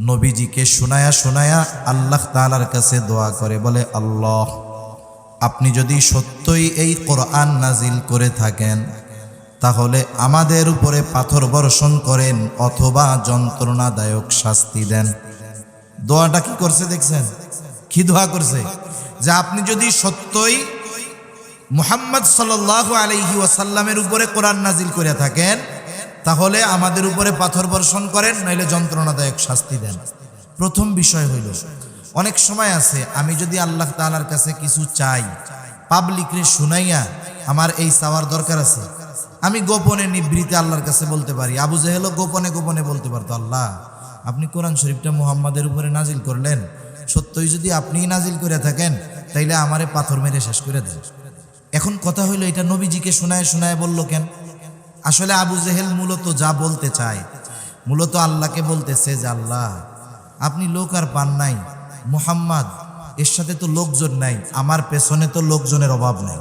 নবীজিকে শোনায়া শোনায়া আল্লাহ তাআলার কাছে দোয়া করে, বলে আল্লাহ, আপনি যদি সত্যই এই কোরআন নাজিল করে থাকেন তাহলে আমাদের উপরে পাথর বর্ষণ করেন অথবা যন্ত্রণাদায়ক শাস্তি দেন। দোয়াটা কি করছে দেখছেন? কি দোয়া করছে? যে আপনি যদি সত্যই মুহাম্মদ সাল্লাল্লাহু আলাইহি ওয়াসাল্লামের উপরে কোরআন নাজিল করে থাকেন তাহলে আমাদের উপরে পাথর বর্ষণ করেন, নইলে যন্ত্রণাদায়ক শাস্তি দেন। প্রথম বিষয় হইল, অনেক সময় আছে আমি যদি আল্লাহ তাআলার কাছে কিছু চাই, পাবলিকরে শুনাইয়া আমার এই চাওয়ার দরকার আছে, আমি গোপনে নিভৃতে আল্লাহর কাছে বলতে পারি। আবু জেহেলও গোপনে গোপনে বলতে পারতো, আল্লাহ আপনি কোরআন শরীফটা মুহাম্মাদের উপরে নাজিল করলেন, সত্যই যদি আপনিই নাজিল করে থাকেন তাইলে আমারে পাথর মেরে শেষ করে দেন। এখন কথা হইলো এটা নবীজিকে শোনায় শোনায় বলল কেন? আসলে আবু জেহেল মূলত যা বলতে চায়, মূলত আল্লাহকে বলতেছে যে আল্লাহ আপনি লোক আর পান নাই, মুহাম্মদ এর সাথে তো লোকজন নাই, আমার পেছনে তো লোকজনের অভাব নাই,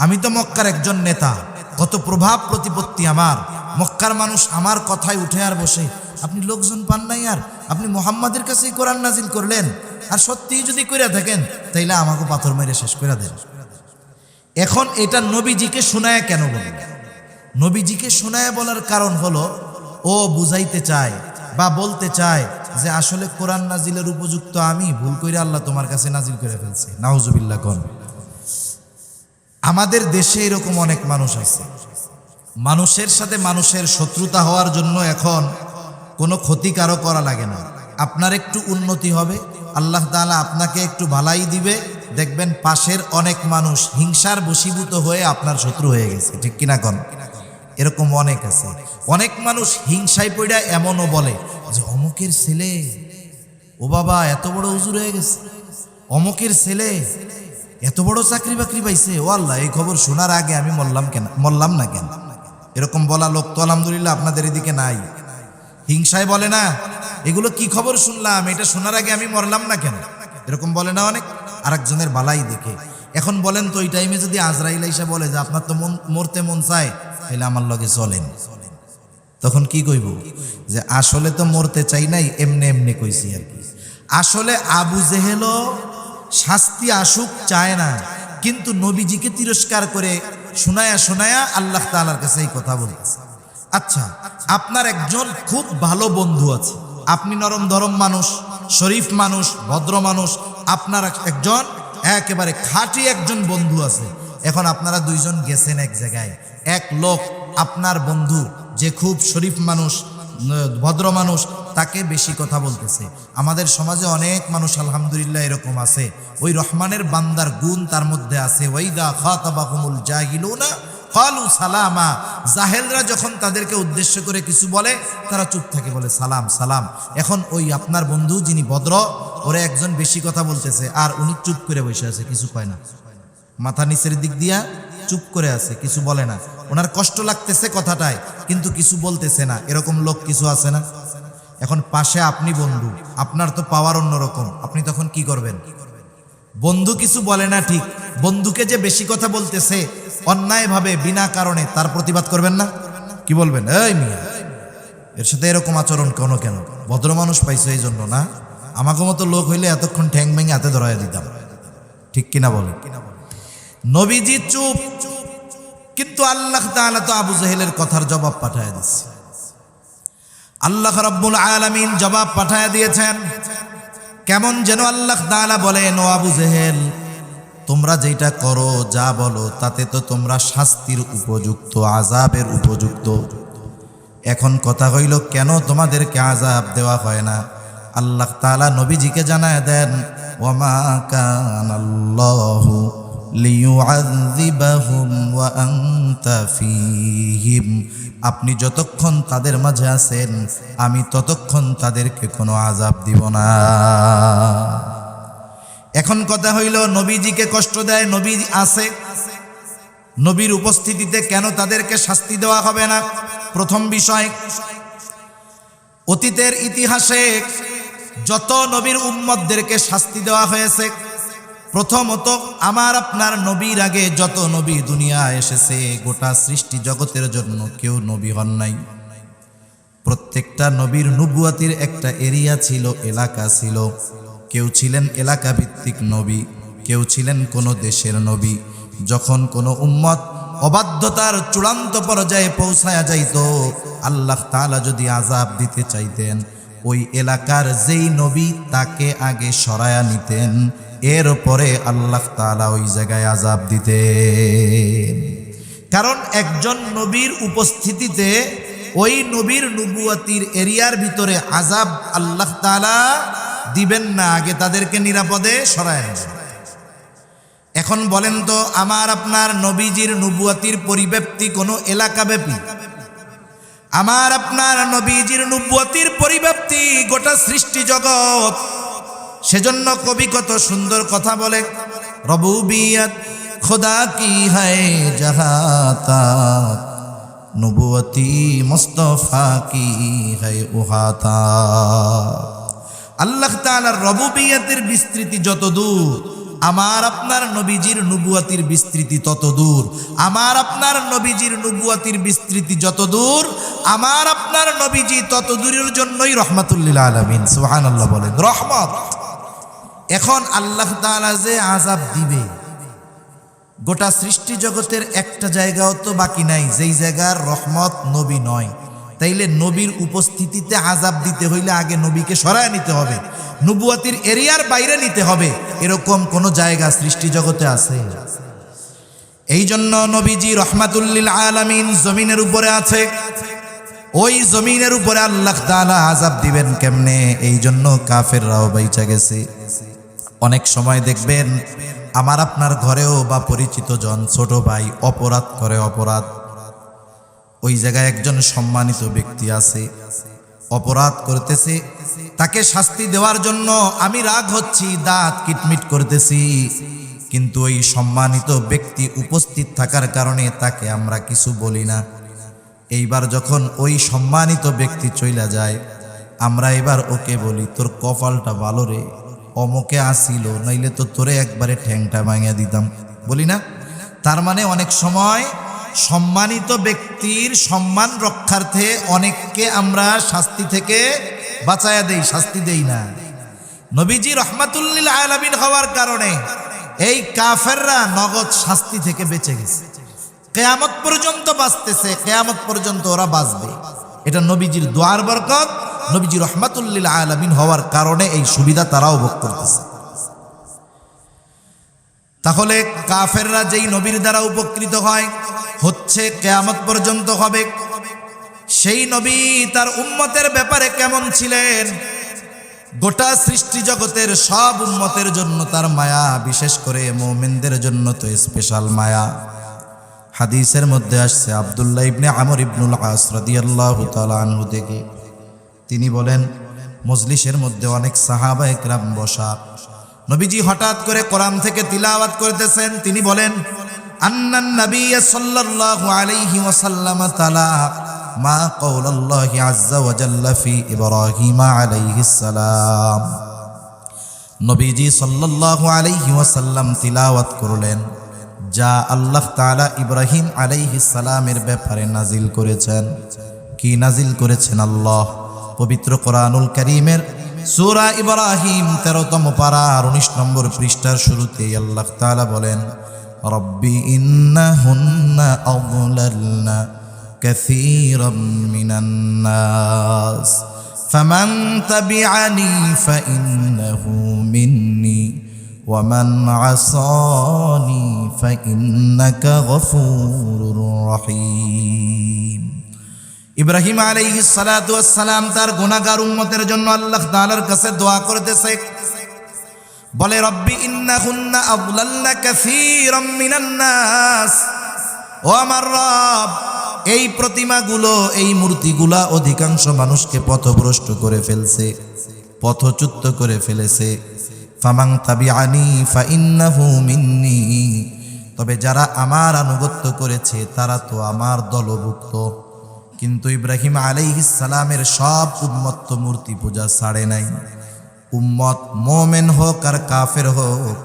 আমি তো মক্কার একজন নেতা, কত প্রভাব প্রতিপত্তি আমার, মক্কার মানুষ আমার কথায় উঠে আর বসে, আপনি লোকজন পান নাই আর আপনি মুহাম্মাদের কাছেই কোরআন নাজিল করলেন, আর সত্যিই যদি কইরা থাকেন তাইলে আমাকে পাথর মেরে শেষ করে দেন। এখন এটা নবীজিকে শোনায় কেন বলল? নবীজিকে শোনায় বলার কারণ হলো ও বুঝাইতে চায় বা বলতে চায় যে আসলে কোরআন নাজিলের উপযুক্ত আমি, ভুল কইরা আল্লাহ তোমার কাছে নাজিল করে ফেলছে। নাউজুবিল্লাহ কোন। আমাদের দেশে এরকম অনেক মানুষ আছে, মানুষের সাথে মানুষের শত্রুতা হওয়ার জন্য এখন কোনো ক্ষতিকারও করা লাগে না। আপনার একটু উন্নতি হবে, আল্লাহ তাআলা আপনাকে একটু ভালাই দিবে, দেখবেন পাশের অনেক মানুষ হিংসার বশীভূত হয়ে আপনার শত্রু হয়ে গেছে। ঠিক কিনা কোন? এরকম অনেক আছে। অনেক মানুষ হিংসায় পড়া এমনও বলে যে অমুকের ছেলে, ও বাবা এত বড় হুজুর হয়ে গেছে, অমুকের ছেলে এত বড় চাকরি বাকরি পাইছে, ও আল্লাহ এই খবর শোনার আগে আমি মরলাম না কেন? এরকম বলা লোক তো আলহামদুলিল্লাহ আপনাদের এদিকে নাই। হিংসায় বলে না, এগুলো কি খবর শুনলাম, এটা শোনার আগে আমি মরলাম না কেন, এরকম বলে না অনেক, আরেকজনের বালাই দেখে। এখন বলেন তো ওই টাইমে যদি আজরাইল আইসা বলে যে আপনার তো মরতে মন চায়, তাহলে আমার লগে চলেন, তখন কি কইব? যে আসলে তো মরতে চাই নাই, এমনি এমনি কইছি আর কি। আসলে আবু জেহেলও শাস্তি আসুক চায় না, কিন্তু নবীজিকে তিরস্কার করে শোনায়া শোনায়া আল্লাহ তাআলার কাছে এই কথা বলতেছে। আচ্ছা, আপনার একজন খুব ভালো বন্ধু আছে, আপনি নরম ধরম মানুষ, শরীফ মানুষ, ভদ্র মানুষ, আপনার একজন একেবারে খাঁটি একজন বন্ধু আছে। এখন আপনারা দুইজন গেছেন এক জায়গায়, এক লোক আপনার বন্ধু যে খুব শরীফ মানুষ, ভদ্র মানুষ, তাকে বেশি কথা বলতেছে। আমাদের সমাজে অনেক মানুষ আলহামদুলিল্লাহ এরকম আছে, ওই রহমানের বান্দার গুণ তার মধ্যে আছে। ওয়াইদা খাতাবাহুমুল জাহিলুনা ক্বালু সালামা, জাহেলরা যখন তাদেরকে উদ্দেশ্য করে কিছু বলে তারা চুপ থাকে, বলে সালাম সালাম। এখন ওই আপনার বন্ধু যিনি ভদ্র, ওরে একজন বেশি কথা বলতেছে আর উনি চুপ করে বসে আছে, কিছু কয় না, মাথা নিচের দিক দিয়া চুপ করে আছে, কিছু বলে না। ওনার কষ্ট লাগতেছে কথাটায়, কিন্তু কিছু বলতেছে না। এরকম লোক কিছু আছে না? এখন পাশে আপনি বন্ধু, আপনার তো পাওয়ার অন্যরকম, আপনি তখন কি করবেন? বন্ধু কিছু বলে না ঠিক, বন্ধুকে যে বেশি কথা বলতেছে অন্যায়ভাবে বিনা কারণে, তার প্রতিবাদ করবেন না? কি বলবেন? এই মিয়া, এর সাথে এরকম আচরণ কেন? ভদ্র মানুষ পাইছো এই জন্য না? আমাকে মতো লোক হইলে এতক্ষণ ঠ্যাং ভেঙে হাতে ধরাইয়া দিতাম। ঠিক কিনা বলে? নবীজি চুপ, কিন্তু আল্লাহ তাআলা তো আবু জেহেলের কথার জবাব পাঠায় দিচ্ছে। আল্লাহ রাব্বুল আলামিন জবাব পাঠায় দিয়েছেন। কেমন যেন আল্লাহ তাআলা বলেন, ও আবু জেহেল, তোমরা যেটা করো, যা বলো, তাতে তো তোমরা শাস্তির উপযুক্ত, আযাবের উপযুক্ত। এখন কথা হইল কেন তোমাদেরকে আযাব দেওয়া হয় না? আল্লাহ তাআলা নবীজিকে জানায় দেন, ওয়ামা কানাল্লাহু লিয়ুআযিবাহুম ওয়া আনতা ফীহিম, আপনি যতক্ষণ তাদের মাঝে আছেন আমি ততক্ষণ তাদেরকে কোনো আযাব দিব না। এখন কথা হইল নবীজিকে কষ্ট দেয়, নবী আছে, নবীর উপস্থিতিতে কেন তাদেরকে শাস্তি দেওয়া হবে না? প্রথম বিষয়, অতীতের ইতিহাসে যত নবীর উম্মতদেরকে শাস্তি দেওয়া হয়েছে, প্রথমত আমার আপনার নবীর আগে যত নবী দুনিয়ায় এসেছে, গোটা সৃষ্টি জগতের জন্য কেউ নবী হন নাই। প্রত্যেকটা নবীর নবুয়াতির একটা এরিয়া ছিল, এলাকা ছিল। কেউ ছিলেন এলাকা ভিত্তিক নবী, কেউ ছিলেন কোনো দেশের নবী। যখন কোনো উম্মত অবাধ্যতার চূড়ান্ত পর্যায়ে পৌঁছায়া যাইত, আল্লাহ তাআলা যদি আযাব দিতে চাইতেন, ওই এলাকার যেই নবী তাকে আগে সরায়া নিতেন, এরপরে আল্লাহ তাআলা ওই জায়গায় আযাব দিতেন। কারণ একজন নবীর উপস্থিতিতে ওই নবীর নবুয়াতির এরিয়ার ভিতরে আযাব আল্লাহ তাআলা দিবেন না, আগে তাদেরকে নিরাপদে সরায় নেবেন। এখন বলেন তো, আমার আপনার নবীজির নবুয়তির পরিব্যাপ্তি কোনো এলাকাব্যাপী? আমার আপনার নবীজির নবুয়তির পরিব্যাপ্তি গোটা সৃষ্টি জগৎ। সেজন্য কবি কত সুন্দর কথা বলে, রবুবিয়ত খুদা কি হ্যায় জাহাতা, নবুয়তি মুস্তাফা কি হ্যায় উহাতা। আল্লাহ তাআলার রবুবিয়তের বিস্তৃতি যত দূর, আমার আপনার নবীজির নবুয়তির বিস্তৃতি তত দূর। আমার আপনার নবীজির নবুয়তির বিস্তৃতি যত দূর, আমার আপনার নবীজি তত দূরের জন্যই রহমাতুল লিল আলামিন। সুবহানাল্লাহ বলেন, রহমত। এখন আল্লাহ তাআলা যে আযাব দিবে, গোটা সৃষ্টি জগতের একটা জায়গাও তো বাকি নাই যেই জায়গার রহমত নবী নয়। তাইলে নবীর উপস্থিতিতে আযাব দিতে হইলে আগে নবীকে সরায় নিতে হবে, নবুয়তির এরিয়ার বাইরে নিতে হবে। এরকম কোন জায়গা সৃষ্টি জগতে আছে? এই জন্য নবীজি রহমাতুল লিল আলামিন জমিনের উপরে আছে। ওই জমিনের উপরে আল্লাহ তাআলা আযাব দিবেন কেমনে? এই জন্য কাফেররাও বাইচা গেছে। অনেক সময় দেখবেন আমার আপনার ঘরেও বা পরিচিত জন, ছোট ভাই অপরাধ করে, অপরাধ, ওই জায়গায় একজন সম্মানিত ব্যক্তি আছে, অপরাধ করতেছে, তাকে শাস্তি দেওয়ার জন্য আমি রাগ হচ্ছি, দাঁত কিটমিট করতেছি, কিন্তু ওই সম্মানিত ব্যক্তি উপস্থিত থাকার কারণে তাকে আমরা কিছু বলি না। এইবার যখন ওই সম্মানিত ব্যক্তি চইলা যায়, আমরা এবার ওকে বলি, তোর কপালটা ভালো রে, অমুকে আসিল, নইলে তো তোরে একবারে ঠ্যাংটা ভাঙিয়ে দিতাম, বলি না? তার মানে অনেক সময় সম্মানিত ব্যক্তির সম্মান রক্ষার্থে অনেককে আমরা শাস্তি থেকে বাঁচায়া দেই, শাস্তি দেই না। নবীজি রহমাতুল লিল আলামিন হওয়ার কারণে এই কাফেররা নগদ শাস্তি থেকে বেঁচে গেছে, কিয়ামত পর্যন্ত বাঁচতেছে, কিয়ামত পর্যন্ত ওরা বাঁচবে। এটা নবীজির দোয়ার বরকত, নবীজি রহমাতুল লিল আলামিন হওয়ার কারণে এই সুবিধা তারাও ভোগ করতেছে। তাহলে কাফেররা যেই নবীর দ্বারা উপকৃত হয়, হচ্ছে কিয়ামত পর্যন্ত হবে। সেই নবী তার উম্মতের ব্যাপারে কেমন ছিলেন? গোটা সৃষ্টি জগতের সব উম্মতের জন্য তার মায়া, বিশেষ করে মুমিনদের জন্য তো স্পেশাল মায়া। হাদিসের মধ্যে আসছে আব্দুল্লাহ ইবনে আমর ইবনুল আস রাদিয়াল্লাহু তাআলা আনহু থেকে, তিনি বলেন, মজলিসের মধ্যে অনেক সাহাবা একরাম বসা, নবীজি হঠাৎ করে কোরআন থেকে তিলাওয়াত করতেছেন। তিনি বলেন, আন্নান নবী সাল্লাল্লাহু আলাইহি ওয়াসাল্লাম তাআলা মা কওলাল্লাহি আযজা ওয়া জাল্লা ফি ইব্রাহিম আলাইহিস সালাম। নবীজি সাল্লাল্লাহু আলাইহি ওয়াসাল্লাম তিলাওয়াত করলেন যা আল্লাহ তাআলা ইব্রাহিম আলাইহিস সালামের ব্যাপারে নাজিল করেছেন। কি নাজিল করেছেন? আল্লাহ পবিত্র কোরআনুল কারীমের সূরা ইব্রাহিম 13তম পারা 19 নম্বর পৃষ্ঠার শুরুতেই আল্লাহ তাআলা বলেন, রব্বি ইন্নাহুন্না আযলালনা কাসীরাম মিনান নাস ফামান তাবিআনি ফাইন্নাহু মিন্নি ওয়া মান আসানি ফাইন্নাকা গফুরুর রহিম। ইব্রাহিম আলাইহিস সালাতু ওয়াস সালাম তার গুনাহগার উম্মতের জন্য আল্লাহ তাআলার কাছে দোয়া করতেছে, বলে, রব্বি ইন্নাহুন্না আযলালনা কাসীরাম মিনান নাস, ও আমার রব, এই প্রতিমাগুলো, এই মূর্তিগুলা অধিকাংশ মানুষকে পথভ্রষ্ট করে ফেলছে, পথচ্যুত করে ফেলেছে। ফামান তাবিআনি ফাইন্নাহু মিন্নি, তবে যারা আমার আনুগত্য করেছে তারা তো আমার দলভুক্ত। কিন্তু ইব্রাহিম আলাইহিস সালামের সব উম্মত তো মূর্তি পূজা ছাড়ে নাই। উম্মত মোমেন হোক আর কাফের হোক,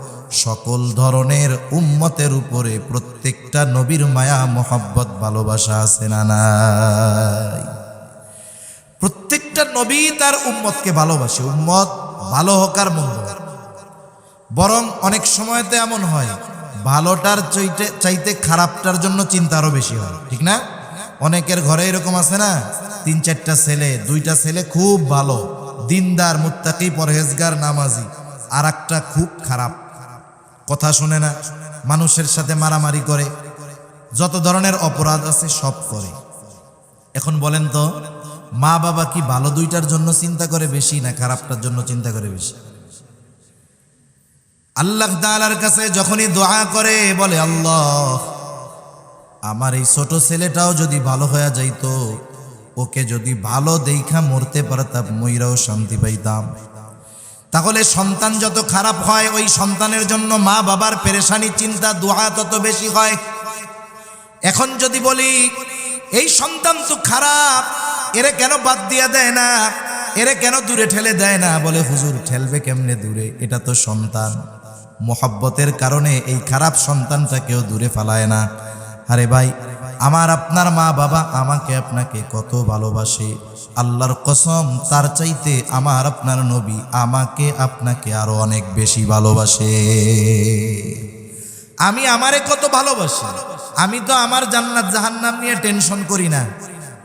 সকল ধরনের উম্মতের উপরে প্রত্যেকটা নবীর মায়া মোহাব্বত ভালোবাসা আছে না নাই? প্রত্যেকটা নবী তার উম্মতকে ভালোবাসে, উম্মত ভালো হোক আর মন্দ হোক। বরং অনেক সময়তে এমন হয়, ভালোটার চাইতে খারাপটার জন্য চিন্তা আরো বেশি হয়, ঠিক না? অনেকের ঘরে এরকম আছে না, 3-4টা ছেলে, 2টা ছেলে খুব ভালো, দিনদার, মুত্তাকি, পরহেজগার, নামাজি, আর একটা খুব খারাপ, কথা শুনে না, মানুষের সাথে মারামারি করে, যত ধরনের অপরাধ আছে সব করে। এখন বলেন তো, মা বাবা কি ভালো দুইটার জন্য চিন্তা করে বেশি না খারাপটার জন্য চিন্তা করে বেশি? আল্লাহ তাআলার কাছে যখনই দোয়া করে বলে, আল্লাহ আমার এই ছোট ছেলেটাও যদি ভালো হয়ে যাইতো, ওকে যদি ভালো দেইখা মরতে পারতাম, মইরাও শান্তি পাইতাম। তাহলে সন্তান যত খারাপ হয়, ওই সন্তানের জন্য মা বাবার পেরেশানি, চিন্তা, দোয়া তত বেশি হয়। এখন যদি বলি এই সন্তান তো খারাপ, এরে কেন বাদ দিয়া দেয় না, এরে কেন দূরে ঠেলে দেয় না, বলে হুজুর ঠেলবে কেমনে দূরে, এটা তো সন্তান। মোহাব্বতের কারণে এই খারাপ সন্তানটাকেও দূরে ফালায় না। আরে ভাই, আমার আপনার মা বাবা আমাকে আপনাকে কত ভালোবাসে, আল্লাহর কসম তার চাইতে আমার আপনার নবী আমাকে আপনাকে আরো অনেক বেশি ভালোবাসে। আমি আমারে কত ভালোবাসি, আমি তো আমার জান্নাত জাহান্নাম নিয়ে টেনশন করি না,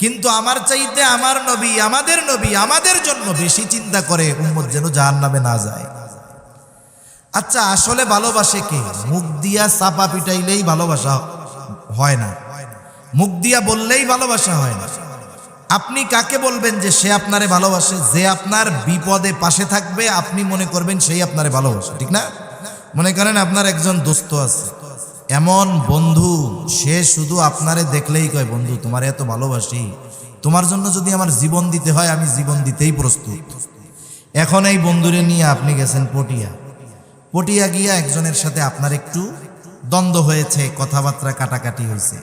কিন্তু আমার চাইতে আমার নবী, আমাদের নবী আমাদের জন্য বেশি চিন্তা করে উম্মত যেন জাহান্নামে না যায়। আচ্ছা, আসলে ভালোবাসে কে? মুখ দিয়া চাপা পিটাইলেই ভালোবাসা হয় না, মুখ দিয়া বললেই ভালোবাসা হয় না। আপনি কাকে বলবেন যে সে আপনারে ভালোবাসে? যে আপনার বিপদে পাশে থাকবে, আপনি মনে করবেন সেই আপনারে ভালোবাসে, ঠিক না? মনে করেন আপনার একজন দোস্ত আছে, এমন বন্ধু, সে শুধু আপনারে দেখলেই কয়, বন্ধু তোমারে এত ভালোবাসি, তোমার জন্য যদি আমার জীবন দিতে হয় আমি জীবন দিতেই প্রস্তুত। এখন এই বন্ধুরে নিয়ে আপনি গেছেন পটিয়া গিয়া একজনের সাথে আপনার একটু দ্বন্দ্ব হয়েছে, কথাবার্তা কাটাকাটি হয়েছে।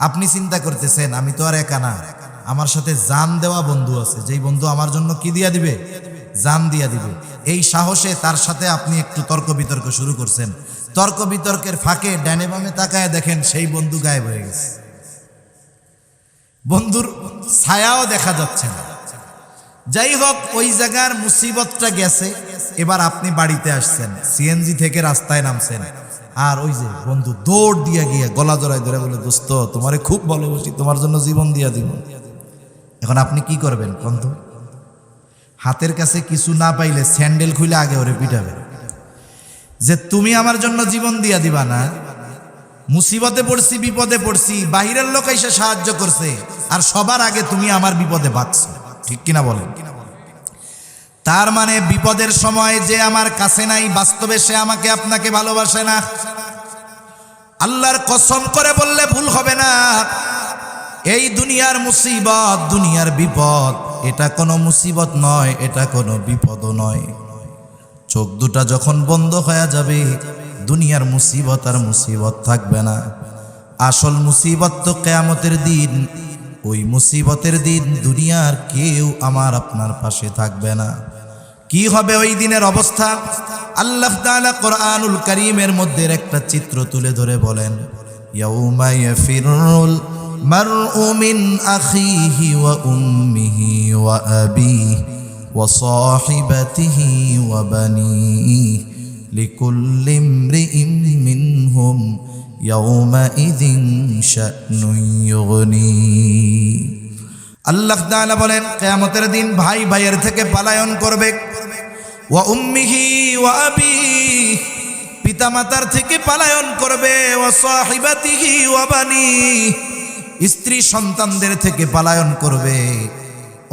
আপনি চিন্তা করতেছেন আমি তো আর একা না, আমার সাথে জান দেওয়া বন্ধু আছে, যেই বন্ধু আমার জন্য কি দিয়া দিবে, জান দিয়া দিবে। এই সাহসে তার সাথে আপনি একটু তর্ক বিতর্ক শুরু করছেন। তর্ক বিতর্কের ফাঁকে ডানে বামে তাকায় দেখেন সেই বন্ধু গায়েব হয়ে গেছে, বন্ধুর ছায়াও দেখা যাচ্ছে না। যাই হোক, ওই জায়গার মুসিবতটা গেছে। এবার আপনি বাড়িতে আসছেন, সিএনজি থেকে রাস্তায় নামছেন, আর ওই যে বন্ধু দৌড় দিয়া গিয়া গলা জড়ায় ধরে বলে, দোস্ত তোমারে খুব ভালোবাসি, তোমার জন্য জীবন দিয়া দিব। এখন আপনি কি করবেন বন্ধু? হাতের কাছে কিছু না পাইলে স্যান্ডেল খুলে আগে ওরে পিটাবে যে তুমি আমার জন্য জীবন দিয়া দিবা না। মুসিবতে পড়ছি, বিপদে পড়ছি, বাহিরের লোক এসে সাহায্য করছে, আর সবার আগে তুমি আমার বিপদে বাঁচছো, ঠিক কিনা বলেন? তার মানে বিপদের সময় যে আমার কাছে নাই, বাস্তবে সে আমাকে আপনাকে ভালোবাসে না। আল্লাহর কসম করে বললে ভুল হবে না, এই দুনিয়ার মুসিবত, দুনিয়ার বিপদ, এটা কোনো মুসিবত নয়, এটা কোনো বিপদও নয়। চোখ দুটা যখন বন্ধ হয়ে যাবে, দুনিয়ার মুসিবত আর মুসিবত থাকবে না। আসল মুসিবত তো কিয়ামতের দিন। ওই মুসিবতের দিন দুনিয়ার কেউ আমার আপনার পাশে থাকবে না। কি হবে ওই দিনের অবস্থা? আল্লাহ তাআলা কোরআনুল কারীমের মধ্যে একটা চিত্র তুলে ধরে বলেন, ইয়াউমা ইয়াফিরুল মারউ মিন আখিহি ওয়া উম্মিহি ওয়া আবিহি ওয়া সাহিবাতিহি ওয়া বানিহি লিকুল্লি ইমরিইম মিনহুম ইয়াউমাইযিন শা'নুন ইউগনি। আল্লাহ তাআলা বলেন, কিয়ামতের দিন ভাই ভাইয়ের থেকে পলায়ন করবে। ওয়া উম্মিহি ওয়া আবিহি, পিতামাতার থেকে পলায়ন করবে। ওয়া সাহিবাতিহি ওয়া বানিহি, স্ত্রী সন্তানদের থেকে পলায়ন করবে।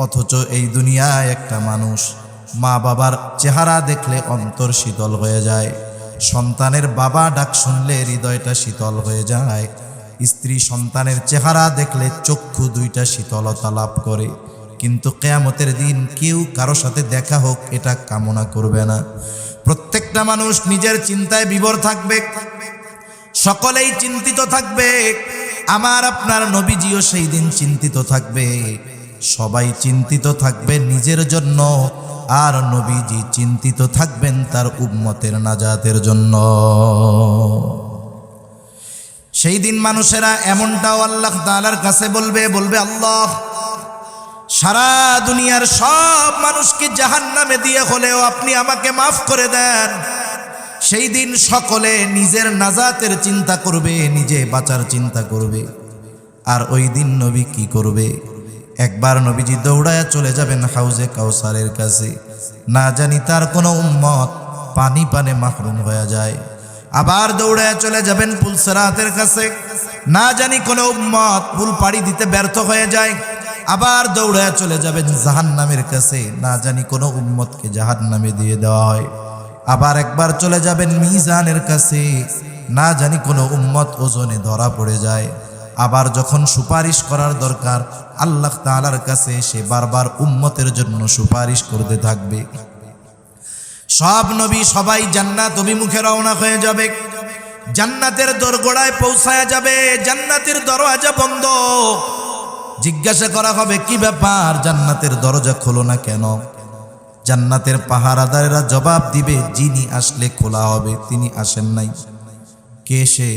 অথচ এই দুনিয়ায় একটা মানুষ মা বাবার চেহারা দেখলে অন্তর শীতল হয়ে যায়, সন্তানের বাবা ডাক শুনলে হৃদয়টা শীতল হয়ে যায়, স্ত্রী সন্তানের চেহারা দেখলে চক্ষু দুইটা শীতলতা লাভ করে। কিন্তু কিয়ামতের দিন কেউ কারো সাথে দেখা হোক এটা কামনা করবে না। প্রত্যেকটা মানুষ নিজের চিন্তায় বিভোর থাকবে, সকলেই চিন্তিত থাকবে। আমার আপনার নবীজিও সেই দিন চিন্তিত থাকবে। সবাই চিন্তিত থাকবে নিজের জন্য, আর নবীজি চিন্তিত থাকবেন তার উম্মতের নাজাতের জন্য। সেই দিন মানুষেরা এমনটাও আল্লাহ তাআলার কাছে বলবে, আল্লাহ সারা দুনিয়ার সব মানুষকে জাহান্নামে দিয়ে হলেও আপনি আমাকে মাফ করে দেন। সেই দিন সকলে নিজের নাজাতের চিন্তা করবে, নিজে বাঁচার চিন্তা করবে। আর ওই দিন নবী কি করবে? একবার নবীজি দৌড়ায় চলে যাবেন হাউজে কাউসারের কাছে, না জানি তার কোনো উম্মত পানি পানে মাহরুম হয়ে যায়। আবার দৌড়ায় চলে যাবেন পুলসিরাতের কাছে, না জানি কোনো উম্মত পুল পাড়ি দিতে ব্যর্থ হয়ে যায়। আবার দৌড়ায় চলে যাবেন জাহান্নামের কাছে, না জানি কোনো উম্মতকে জাহান্নামে দিয়ে দেওয়া হয়। আবার একবার চলে যাবেন মিজানের কাছে, না জানি কোনো উম্মত ওজনে ধরা পড়ে যায়। আবার যখন সুপারিশ করার দরকার আল্লাহ তাআলার কাছে সে বারবার উম্মতের জন্য সুপারিশ করতে থাকবে। সব নবী সবাই জান্নাত অভিমুখে রওনা হয়ে যাবে, জান্নাতের দোরগোড়ায় পৌঁছায়া যাবে, জান্নাতের দরজা বন্ধ। জিজ্ঞাসা করা হবে কি ব্যাপার, জান্নাতের দরজা খোলো না কেন? জান্নাতের পাহারাদারেরা জবাব দিবে যিনি আসলে খোলা হবে তিনি আসেন নাই। কে সে?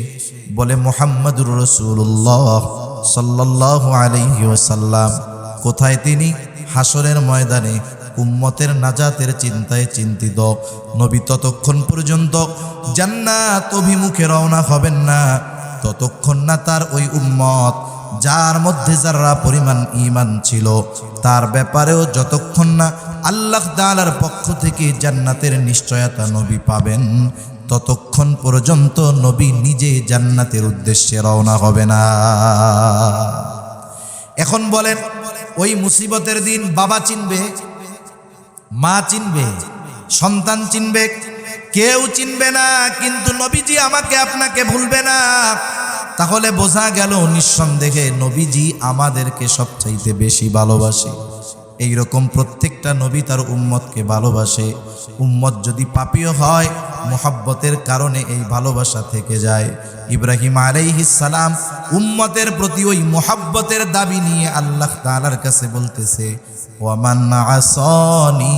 বলে মুহাম্মাদুর রাসূলুল্লাহ সাল্লাল্লাহু আলাইহি ওয়াসাল্লাম। কোথায় তিনি? হাসরের ময়দানে উম্মতের নাজাতের চিন্তায় চিন্তিত। নবী ততক্ষণ পর্যন্ত জান্নাত অভিমুখে রওনা হবেন না ততক্ষণ না তার ওই উম্মত যার মধ্যে যারা পরিমাণ ঈমান ছিল তার ব্যাপারেও যতক্ষণ না আল্লাহ তাআলার পক্ষ থেকে জান্নাতের নিশ্চয়তা নবী পাবেন ততক্ষণ পর্যন্ত নবী নিজে জান্নাতের উদ্দেশ্যে রওনা হবে না। এখন বলেন, ওই মুসিবতের দিন বাবা চিনবে, মা চিনবে, সন্তান চিনবে, কেউ চিনবে না, কিন্তু নবীজি আমাকে আপনাকে ভুলবে না। তাহলে বোঝা গেল নিঃসন্দেহে নবীজি আমাদেরকে সবচাইতে বেশি ভালোবাসে। এইরকম প্রত্যেকটা নবী তার উম্মতকে ভালোবাসে। উম্মত যদি পাপীও হয় মুহাব্বতের কারণে এই ভালোবাসা থেকে যায়। ইব্রাহিম আলাইহিস সালাম উম্মতের প্রতি ওই মুহাব্বতের দাবি নিয়ে আল্লাহ তাআলার কাছে বলতেছে, ওয়ামান আসানি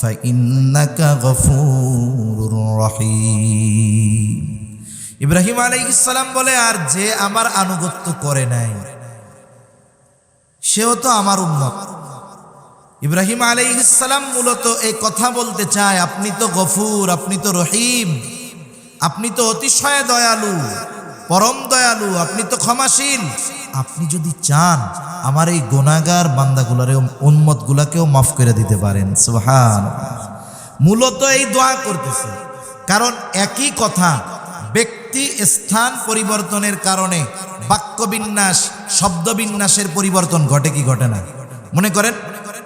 ফাইন্নাকা গফুরুর রহিম। ইব্রাহিম আলাইহিস সালাম বলে, আর যে আমার আনুগত্য করে নাই সেও তো আমার উম্মত। ইব্রাহিম আলাইহিস সালাম মূলত এই কথা বলতে চায়, আপনি তো গফুর, আপনি তো রহিম, আপনি তো অতিশয় দয়ালু, পরম দয়ালু, আপনি তো ক্ষমাশীল। আপনি যদি চান আমার এই গুনাহগার বান্দাগুলারে উম্মতগুলাকেও মাফ করে দিতে পারেন। সুবহানাল্লাহ। মূলত এই দোয়া করতেছে, কারণ একই কথা ব্যক্তি স্থান পরিবর্তনের কারণে বাক্যবিন্যাস শব্দবিন্যাসের পরিবর্তন ঘটে কি ঘটে না? মনে করেন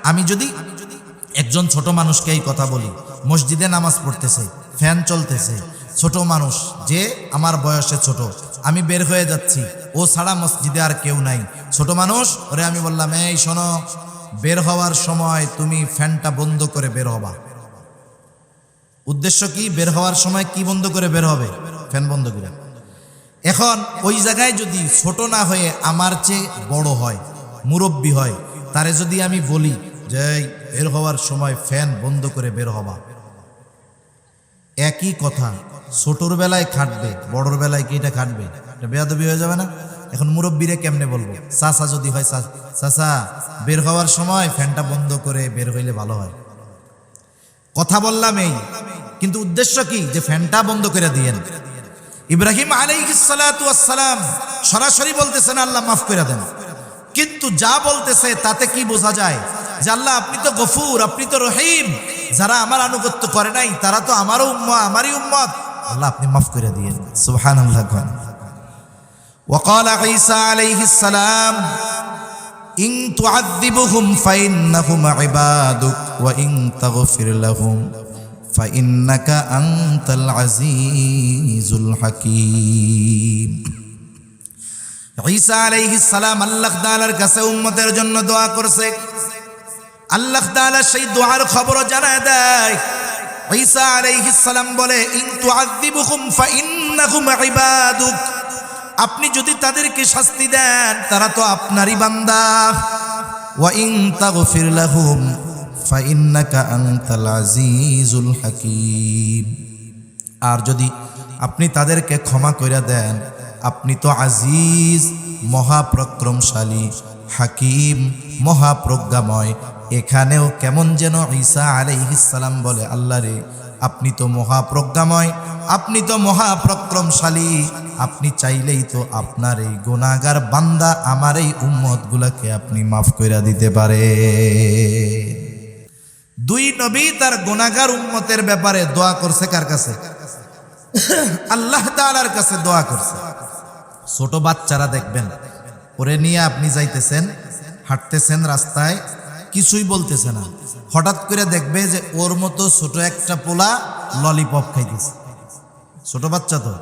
আমি যদি একজন ছোট মানুষকে এই কথা বলি, মসজিদে নামাজ পড়তেছে, ফ্যান চলতেছে, ছোট মানুষ যে আমার বয়সে ছোট, আমি বের হয়ে যাচ্ছি, ও ছাড়া মসজিদে আর কেউ নাই, ছোট মানুষ, ওরে আমি বললাম, এই শোনো, বের হওয়ার সময় তুমি ফ্যানটা বন্ধ করে বের হবা। উদ্দেশ্য কি? বের হওয়ার সময় কি বন্ধ করে বের হবে? ফ্যান বন্ধ করে। এখন ওই জায়গায় যদি ছোট না হয়ে আমার চেয়ে বড় হয়, মুরব্বী হয়, তারে যদি আমি বলি যে বের হওয়ার সময় ফ্যান বন্ধ করে বের হবা, একই কথা ছোটর বেলায় খাটবে, বড়র বেলায় কি এটা খাটবে? এটা বেয়াদবি হয়ে যাবে না? এখন মুরব্বীরে কেমনে বলবো? চাচা যদি হয়, চাচা বের হওয়ার সময় ফ্যানটা বন্ধ করে বের হইলে ভালো হয়। কথা বললাম এই, কিন্তু উদ্দেশ্য কি? যে ফ্যানটা বন্ধ করে দিয়েন। ইব্রাহিম আলাইহিস সালাতু ওয়াস সালাম সরাসরি বলতেছেন আল্লাহ মাফ করে দেন, কিন্তু যা বলতেছে তাতে কি বোঝা যায়? যে আল্লাহ আপনি তো গফুর, আপনি তো রহিম, যারা আমার আনুগত্য করে নাই তারা তো আমারও উম্মত, আমারই উম্মত, আল্লাহ আপনি মাফ করে দিয়েন। সুবহানাল্লাহ। وقال عيسى عليه السلام إن تعذبهم فإنهم عبادك وإن تغفر لهم فإنك أنت العزيز الحكيم। ঈসা আলাইহিস সালাম আল্লাহ তাআলার কাছে উম্মতের জন্য দোয়া করছে। আল্লাহ তাআলা সেই দোয়ার খবর জানায় দেয়। ঈসা আলাইহিস সালাম বলে, ইন তুআযিবুহুম ফাইন্নাহুম ইবাদুক, আপনি যদি তাদেরকে শাস্তি দেন তারা তো আপনারই বান্দা। ওয়া ইন তাগফির লাহুম ফাইন্নাকা আনতাল আজিজুল হাকীম, আর যদি আপনি তাদেরকে ক্ষমা করে দেন আপনি তো আজিজ, মহাপ্রক্রমশালী, হাকিম, মহাপ্রজ্ঞাময়। এখানেও কেমন যেন ঈসা আলাইহিস সালাম বলে, আল্লাহ রে আপনি তো মহাপ্রজ্ঞাময়, আপনি তো মহাপ্রক্রমশালী, আপনি চাইলেই তো আপনার এই গুনাহগার বান্দা আমার এই উম্মতগুলোকে আপনি মাফ করে দিতে পারে। দুই নবী তার গুনাহগার উম্মতের ব্যাপারে দোয়া করছে কার কাছে? আল্লাহ তাআলার কাছে দোয়া করছে। ছোট বাচ্চারা দেখবেন, ওরে নিয়ে আপনি যাইতেছেন, হাঁটতেছেন রাস্তায়, কিছুই বলতেছে না, হঠাৎ করে দেখবে যে ওর মতো ছোট একটা পোলা ললিপপ খাইতেছে। ছোট বাচ্চা তো,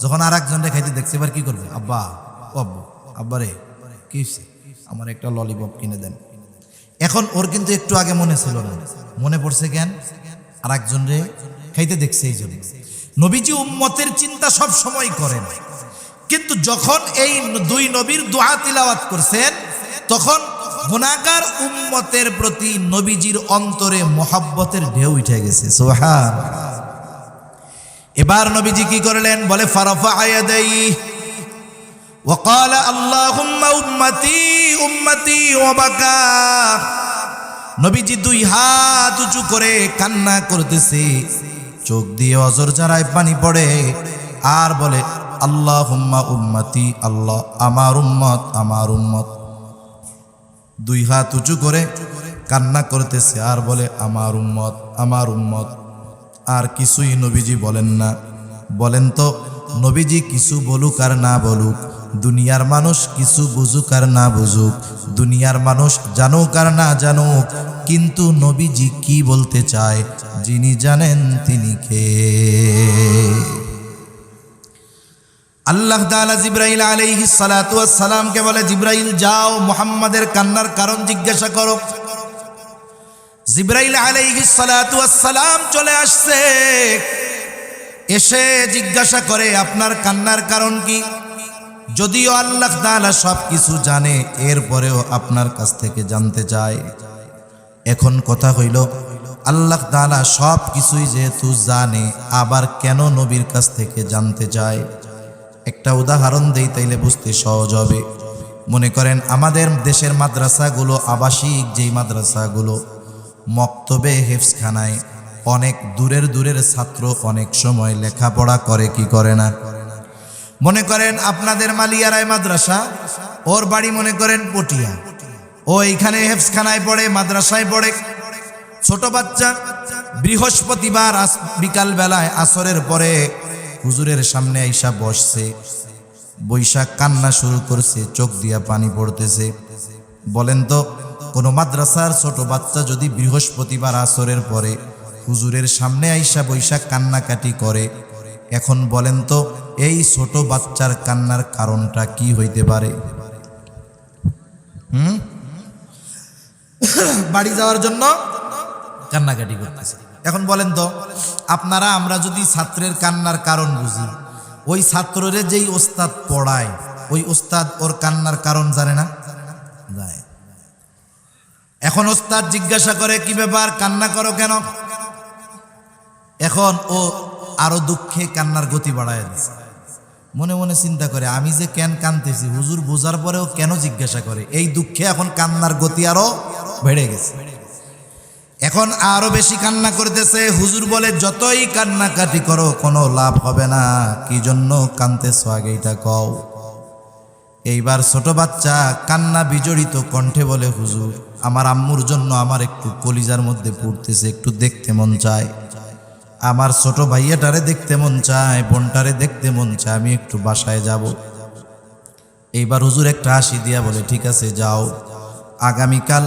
যখন আর একজনটা খাইতে দেখছে এবার কি করবে? আব্বা, ও আব্বু, আব্বা রে কি হইছে? আমার একটা ললিপপ কিনে দেন। এখন ওর কিন্তু একটু আগে মনে ছিল না, মনে পড়ছে কেন? আর একজন রে খাইতে দেখছে এই জন্য। নবীজি উম্মতের চিন্তা সব সময় করেন, কিন্তু যখন এই দুই নবীর দোয়া তিলাওয়াত করছেন তখন গুনাহগার উম্মতের প্রতি নবীজির অন্তরে মোহাব্বতের ঢেউ উঠে গেছে। সুবহানাল্লাহ। এবার নবীজি কি করলেন? বলে ফারাফা ইয়াদাইহি ওয়া ক্বালা আল্লাহুম্মা উম্মতি উম্মতি ওয়া বাকা। নবীজি দুই হাত উঁচু করে কান্না করতেছে, চোখ দিয়ে অজর ঝরায় পানি পড়ে, আর বলে আল্লাহুম্মা উম্মতি, আল্লাহ আমার উম্মত, আমার উম্মত। দুই হাত উঁচু করে কান্না করতেছে আর বলে আমার উম্মত, আমার উম্মত। আর কিছুই নবীজি বলেন না। বলেন তো, নবীজি কিছু বলুক আর না বলুক, দুনিয়ার মানুষ কিছু বুঝুক আর না বুঝুক, দুনিয়ার মানুষ জানুক আর না জানুক, কিন্তু নবীজি কি বলতে চায় যিনি জানেন তিনি কে? আল্লাহ তাআলা জিবরাইল আলাইহিস সালাতু ওয়াস সালামকে বলে, জিবরাইল যাও মুহাম্মাদের কান্নার কারণ জিজ্ঞাসা করো। জিবরাইল আলাইহিস সালাতু ওয়াস সালাম চলে আসছে, এসে জিজ্ঞাসা করে আপনার কান্নার কারণ কি? যদিও আল্লাহ তাআলা সব কিছু জানে, এরপরেও আপনার কাছ থেকে জানতে চায়। এখন কথা হইল, আল্লাহ তাআলা সব কিছুই যেহেতু জানে, আবার কেন নবীর কাছ থেকে জানতে চায়? একটা উদাহরণ দেই, তাইলে বুঝতে সহজ হবে। মনে করেন আমাদের দেশের মাদ্রাসাগুলো, আবাসিক যেই মাদ্রাসাগুলো, মক্তবে হেফজখানায় অনেক দূরের দূরের ছাত্র অনেক সময় লেখাপড়া করে কি করে না? মনে করেন আপনাদের মালিয়ারায় মাদ্রাসা, ওর বাড়ি মনে করেন পটিয়া, ও এইখানে হেফজখানায় পড়ে, মাদ্রাসায় পড়ে। ছোট বাচ্চা বৃহস্পতিবার বিকাল বেলায় আসরের পরে হুজুরের সামনে আইসা বসছে, বৈশাখ কান্না শুরু করছে, চোখ দিয়া পানি পড়তেছে। বলেন তো, কোনো মাদ্রাসার ছোট বাচ্চা যদি বৃহস্পতিবার আসরের পরে হুজুরের সামনে আইসা বৈশাখ কান্নাকাটি করে, এখন বলেন তো এই ছোট বাচ্চার কান্নার কারণটা কি হইতে পারে? বাড়ি যাওয়ার জন্য কান্নাকাটি করতেছে। এখন বলেন তো, আপনারা আমরা যদি ছাত্রের কান্নার কারণ বুঝি, ওই ছাত্ররে যেই ওস্তাদ পড়ায় ওই ওস্তাদ ওর কান্নার কারণ জানে না? জানে। এখন ওস্তাদ জিজ্ঞাসা করে কি ব্যাপার, কান্না করো কেন? এখন ও আরো দুঃখে কান্নার গতি বাড়ায় দিচ্ছে। মনে মনে চিন্তা করে, আমি যে কেন কাঁদতেছি, হুজুর বোঝার পরেও কেন জিজ্ঞাসা করে? এই দুঃখে এখন কান্নার গতি আরো বেড়ে গেছে। এখন আরো বেশি কান্না করতেছে। হুজুর বলে, যতই কান্নাকাটি করো কোনো লাভ হবে না, কি জন্য কাঁদতেছো আগে এটা কও। এইবার ছোট বাচ্চা কান্না বিজড়িত কণ্ঠে বলে, হুজুর আমার আম্মুর জন্য আমার একটু কলিজার মধ্যে পড়তেছে, একটু দেখতে মন চায়, আমার ছোট ভাইয়াটারে দেখতে মন চায়, বোনটারে দেখতে মন চায়, আমি একটু বাসায় যাব। এইবার হুজুর একটা হাসি দিয়া বলে, ঠিক আছে যাও, আগামীকাল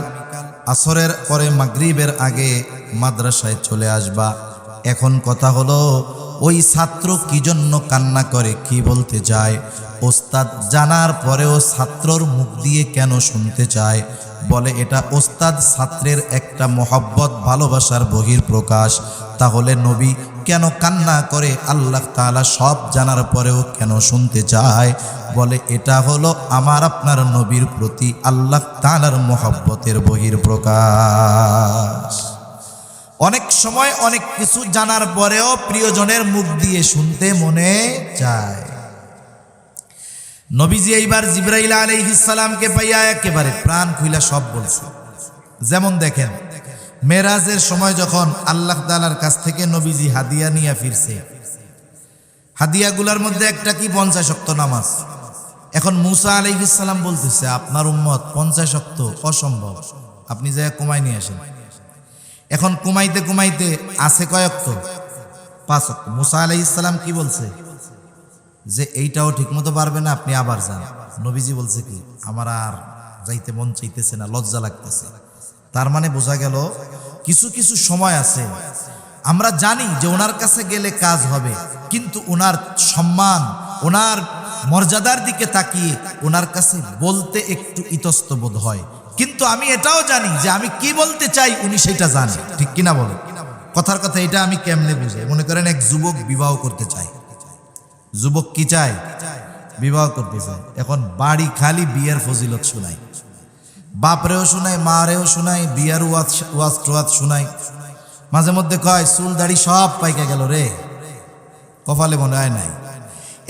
আসরের পরে মাগরিবের আগে মাদ্রাসায় চলে আসবা। এখন কথা হলো, ওই ছাত্র কি জন্য কান্না করে, কি বলতে চায়? ওস্তাদ জানার পরেও ছাত্রর মুখ দিয়ে কেন শুনতে চায়? বলে এটা ওস্তাদ ছাত্রের একটা মহব্বত, ভালোবাসার বহিঃপ্রকাশ। তাহলে নবী কেন কান্না করে, আল্লাহ তাআলা সব জানার পরেও কেন শুনতে চায়? বলে এটা হলো আমার আপনার নবীর প্রতি আল্লাহ তাআলার মহব্বতের বহিঃপ্রকাশ। অনেক সময় অনেক কিছু জানার পরেও প্রিয়জনের মুখ দিয়ে শুনতে মনে চায়। নবীজি এইবার জিবরাইল আলাইহিস সালামকে পাইয়া একেবারে প্রাণ খুইলা সব বলছে। যেমন দেখেন, মেরাজের সময় যখন আল্লাহ তাআলার কাছ থেকে নবীজি হাদিয়া নিয়ে ফিরছে, হাদিয়াগুলার মধ্যে একটা কি 50 ওয়াক্ত নামাজ। এখন মুসা আলাইহিস সালাম বলতেছে, আপনার উম্মত 50 ওয়াক্ত অসম্ভব, আপনি যা কমাই নিয়ে আসেন। এখন কমাইতে কমাইতে আছে কয় ওয়াক্ত? 5 ওয়াক্ত। মুসা আলাইহিস সালাম কি বলছে? যে এইটাও ঠিক মতো পারবে না, আপনি আবার যান। নবীজি বলছে কি, আমার আর যাইতে মন চাইতেছে না, লজ্জা লাগতেছে। তার মানে বোঝা গেল কিছু কিছু সময় আছে আমরা জানি যে ওনার কাছে গেলে কাজ হবে, কিন্তু ওনার সম্মান, ওনার মর্যাদার দিকে তাকিয়ে ওনার কাছে বলতে একটু ইতস্তবোধ হয়। কিন্তু আমি এটাও জানি যে আমি কি বলতে চাই উনি সেটা জানে, ঠিক কিনা বলো? কথার কথা এটা আমি কেমনে বুঝাই? মনে করেন এক যুবক বিবাহ করতে চায়, যুবক কি চায়? বিবাহ করতে চায়। এখন বাড়ি খালি বিয়ের ফজিলত শোনায়, বাপরেও শোনায়, মারেও শোনায়, বিয়ার ওয়াজ টোয়াজ শোনায়, মাঝে মধ্যে কয় চুল দাড়ি সব পাইকা গেল রে, কপালে মনে হয় নাই।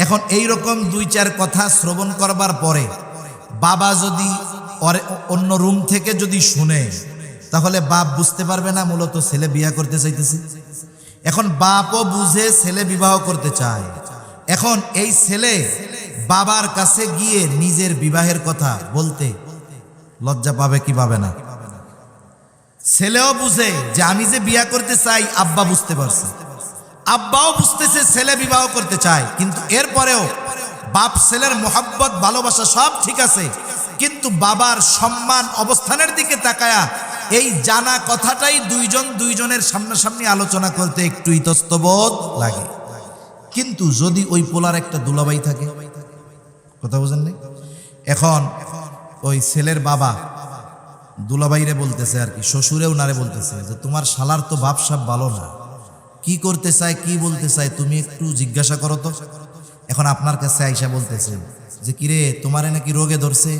এখন এইরকম দুই চার কথা শ্রবণ করবার পরে বাবা যদি অন্য রুম থেকে যদি শুনে, তাহলে বাপ বুঝতে পারবে না মূলত ছেলে বিয়ে করতে চাইতেছে। এখন বাপও বুঝে ছেলে বিবাহ করতে চায়। এখন এই ছেলে বাবার কাছে গিয়ে নিজের বিবাহের কথা বলতে লজ্জা পাবে কি পাবে না? ছেলেও বুঝে যে আমি যে বিয়ে করতে চাই, আব্বা বুঝতে পারছে, আব্বাও বুঝতেছে ছেলে বিবাহ করতে চায়, কিন্তু এরপরেও বাপ ছেলের মোহাব্বত ভালোবাসা সব ঠিক আছে, কিন্তু বাবার সম্মান অবস্থানের দিকে তাকায়া এই জানা কথাটাই দুইজনের সামনাসামনি আলোচনা করতে একটু ইতস্তবোধ লাগে। কিন্তু যদি ওই পোলার একটা দুলাভাই থাকে, কথা বুঝেন নাই? এখন ওই ছেলের বাবা দুলাভাইরে বলতেছে আর কি, শ্বশুরে উনারে বলতেছে যে তোমার শালার তো বাপ সাপ ভালো না, কি করতে চায় কি বলতে চায় তুমি একটু জিজ্ঞাসা করো তো। এখন আপনার কাছে আইসা বলতেছে যে কিরে তোমারে নাকি রোগে ধরছে,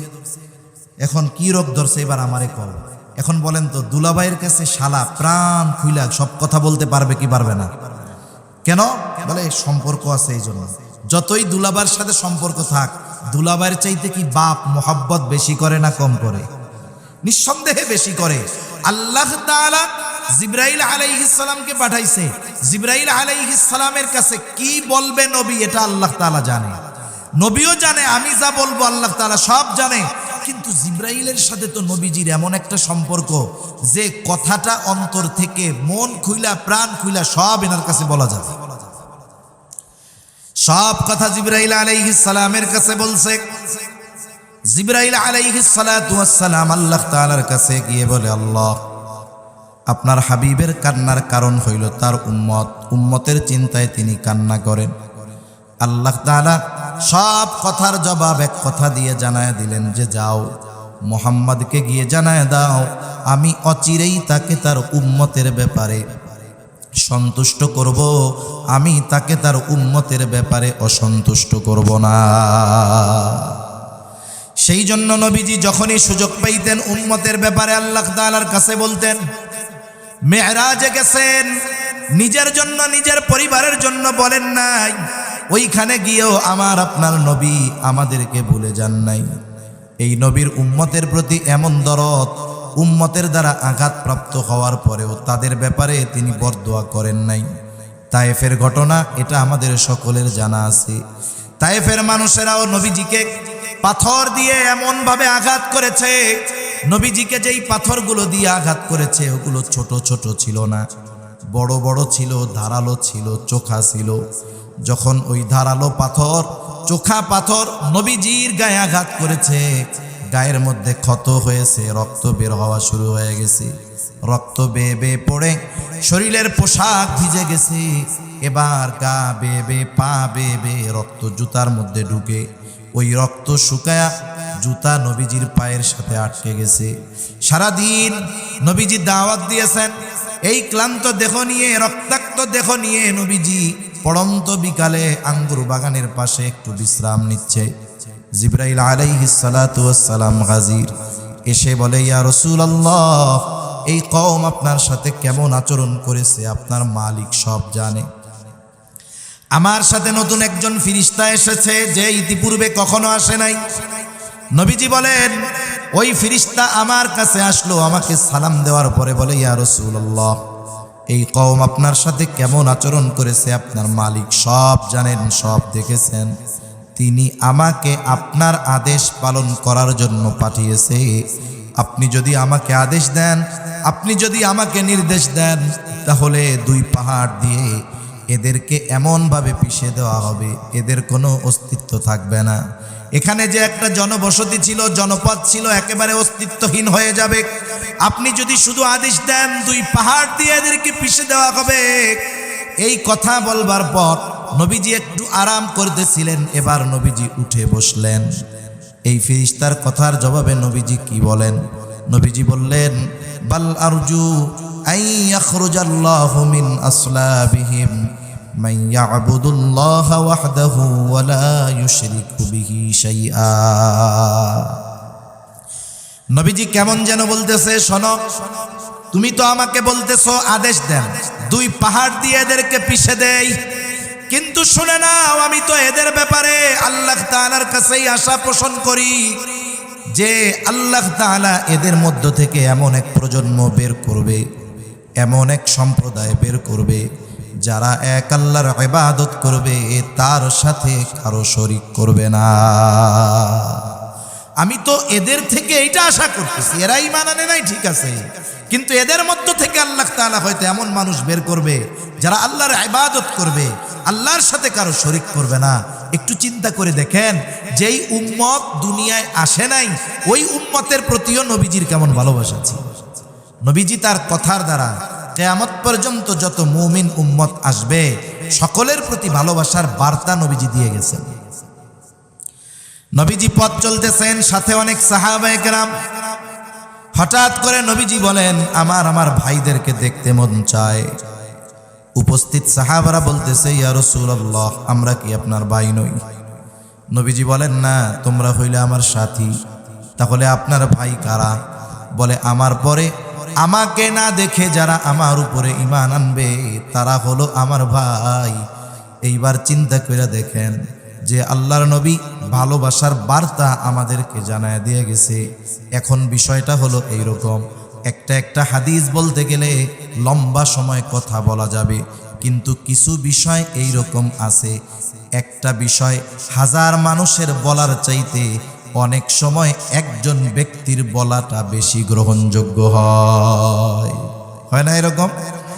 এখন কি রোগ ধরছে এবার আমারে কল। এখন বলেন তো দুলাভাইয়ের কাছে শালা প্রাণ খুইলা সব কথা বলতে পারবে কি পারবে না? কেন? বলে সম্পর্ক আছে এই জন্য। যতই দুলাভাইয়ের সাথে সম্পর্ক থাক, দুলাভাইয়ের চাইতে কি বাপ মোহাব্বত বেশি করে না কম করে? নিঃসন্দেহে বেশি করে। আল্লাহ তাআলা জিবরাইল আলাইহিস সালামকে পাঠাইছে, জিবরাইল আলাইহিস সালামের কাছে কি বলবে নবী এটা আল্লাহ তাআলা জানে, নবীও জানে, আমি যা বলবো আল্লাহ তাআলা সব জানে। কিন্তু জিবরাইলের সাথে তো নবীজির এমন একটা সম্পর্ক যে কথাটা অন্তর থেকে মন খুইলা প্রাণ খুইলা সব এনার কাছে বলা যাবে। সব কথা জিবরাইল আলাইহিস সালামের কাছে বলছে। জিবরাইল আলাইহিস সালাতু ওয়াস সালাম আল্লাহ তাআলার কাছে গিয়ে বলে, আল্লাহ আপনার হাবিবের কান্নার কারণ হইল তার উম্মতের চিন্তায় তিনি কান্না করেন। আল্লাহ তাআলা সব কথার জবাব এক কথা দিয়ে জানায় দিলেন যে যাও মুহাম্মদকে গিয়ে জানায় দাও আমি অচিরেই তাকে তার উম্মতের ব্যাপারে সন্তুষ্ট করব, আমি তাকে তার উম্মতের ব্যাপারে অসন্তুষ্ট করব না। সেই জন্য নবীজি যখনই সুযোগ পাইতেন উম্মতের ব্যাপারে আল্লাহ তাআলার কাছে বলতেন। মেরাজে গেছেন, নিজের জন্য নিজের পরিবারের জন্য বলেন নাই, ওইখানে গিয়েও আমার আপনার নবী আমাদেরকে ভুলে যান নাই। এই নবীর উম্মতের প্রতি এমন দরদ, উম্মতের দ্বারা আঘাতপ্রাপ্ত হওয়ার পরেও তাদের ব্যাপারে তিনি বরদোয়া করেন নাই। তায়েফের ঘটনা এটা আমাদের সকলের জানা আছে। তায়েফের মানুষেরাও নবীজিকে পাথর দিয়ে এমন ভাবে আঘাত করেছে, নবীজিকে যেই পাথরগুলো দিয়ে আঘাত করেছে ওগুলো ছোট ছোট ছিল না, বড় বড় ছিল, ধারালো ছিল, চোখা ছিল। যখন ওই ধারালো পাথর, চোখা পাথর নবীজির গায়ে আঘাত করেছে, গায়ের মধ্যে ক্ষত হয়েছে, রক্ত বের হওয়া শুরু হয়ে গেছে, রক্ত বেয়ে বেয়ে পড়ে শরীরের পোশাক ভিজে গেছে। এবার গা বেয়ে বেয়ে, পা বেয়ে বেয়ে রক্ত জুতার মধ্যে ঢুকে ওই রক্ত শুকায়া জুতা নবীজির পায়ের সাথে আটকে গেছে। সারাদিন নবীজি দাওয়াত দিয়েছেন, এই ক্লান্ত দেহ নিয়ে, রক্তাক্ত দেহ নিয়ে নবীজি পড়ন্ত বিকালে আঙ্গুর বাগানের পাশে একটু বিশ্রাম নিচ্ছে। জিবরাইল আলাইহিস সালাতু ওয়াস সালাম হাজির, এসে বলে, ইয়া রাসূলুল্লাহ এই কওম আপনার সাথে কেমন আচরণ করেছে আপনার মালিক সব জানে। আমার সাথে নতুন একজন ফিরিস্তা এসেছে যে ইতিপূর্বে কখনো আসে নাই। নবীজি বলেন, ওই ফিরিস্তা আমার কাছে আসলো, আমাকে সালাম দেওয়ার পরে বলে, ইয়া রাসূলুল্লাহ এই কওম আপনার সাথে কেমন আচরণ করেছে আপনার মালিক সব জানেন, সব দেখেছেন। তিনি আমাকে আপনার আদেশ পালন করার জন্য পাঠিয়েছে। আপনি যদি আমাকে আদেশ দেন, আপনি যদি আমাকে নির্দেশ দেন, তাহলে দুই পাহাড় দিয়ে এদেরকে এমনভাবে পিষে দেওয়া হবে এদের কোনো অস্তিত্ব থাকবে না। এখানে যে একটা জনবসতি ছিল, জনপদ ছিল, একেবারে অস্তিত্বহীন হয়ে যাবে। আপনি যদি শুধু আদেশ দেন 2 পাহাড় দিয়ে এদেরকে পিষে দেওয়া হবে, এই কথা বলবার পর নবীজি একটু আরাম করতেছিলেন, এবার নবীজি উঠে বসলেন। এই ফেরেশতার কথার জবাবে নবীজি কি বলেন? নবীজি বললেন, বাল আরজু আই ইয়াখরুজাল্লাহু মিন আসলাবিহিম মান ইয়াবুদুল্লাহ ওয়াহদাহু ওয়া লা ইউশরিকু বিহি শাইআ। নবীজি কেমন যেন বলতেছে, শোনো, তুমি তো আমাকে বলতেছো আদেশ দেন 2 পাহাড় দিয়ে এদেরকে পিষে দেই, কিন্তু শুনে নাও, আমি তো এদের ব্যাপারে আল্লাহ তাআলার কাছেই আশা পোষণ করি যে আল্লাহ তাআলা এদের মধ্য থেকে এমন এক প্রজন্ম বের করবে, এমন এক সম্প্রদায় বের করবে যারা এক আল্লাহর ইবাদত করবে, তার সাথে কারো শরীক করবে না। আমি তো এদের থেকে এইটা আশা করতেছি, এরা ঈমান আনে নাই ঠিক আছে, কিন্তু এদের মধ্য থেকে আল্লাহ তাআলা হয়তো এমন মানুষ বের করবে যারা আল্লাহর ইবাদত করবে, আল্লাহর সাথে কারো শরীক করবে না। একটু চিন্তা করে দেখেন, যেই উম্মত দুনিয়ায় আসে নাই ওই উম্মতের প্রতিও নবীজির কেমন ভালোবাসা ছিল। নবীজি তার কথার দ্বারা কিয়ামত পর্যন্ত যত মুমিন উম্মত আসবে সকলের প্রতি ভালোবাসার বার্তা নবীজি দিয়ে গেছেন। নবীজি পথ চলতেছেন, সাথে অনেক সাহাবায়ে কেরাম। হঠাৎ করে নবীজি বলেন, আমার ভাইদেরকে দেখতে মন চায়। উপস্থিত সাহাবারা বলতেছে, ইয়া রাসূলুল্লাহ, আমরা কি আপনার ভাই নই? নবীজি বলেন, না, তোমরা হইলে আমার সাথী। তাহলে আপনার ভাই কারা? বলে, আমার পরে আমাকে না দেখে যারা আমার উপরে ঈমান আনবে তারা হলো আমার ভাই। এইবার চিন্তা করে দেখেন যে আল্লাহর নবী ভালোবাসার বার্তা আমাদেরকে জানায় দিয়ে গেছে। এখন বিষয়টা হলো এইরকম, একটা হাদিস বলতে গেলে লম্বা সময় কথা বলা যাবে, কিন্তু কিছু বিষয় এইরকম আছে, একটা বিষয় 1000 মানুষের বলার চাইতে অনেক সময় একজন ব্যক্তির বলাটা বেশি গ্রহণযোগ্য হয় না এরকম?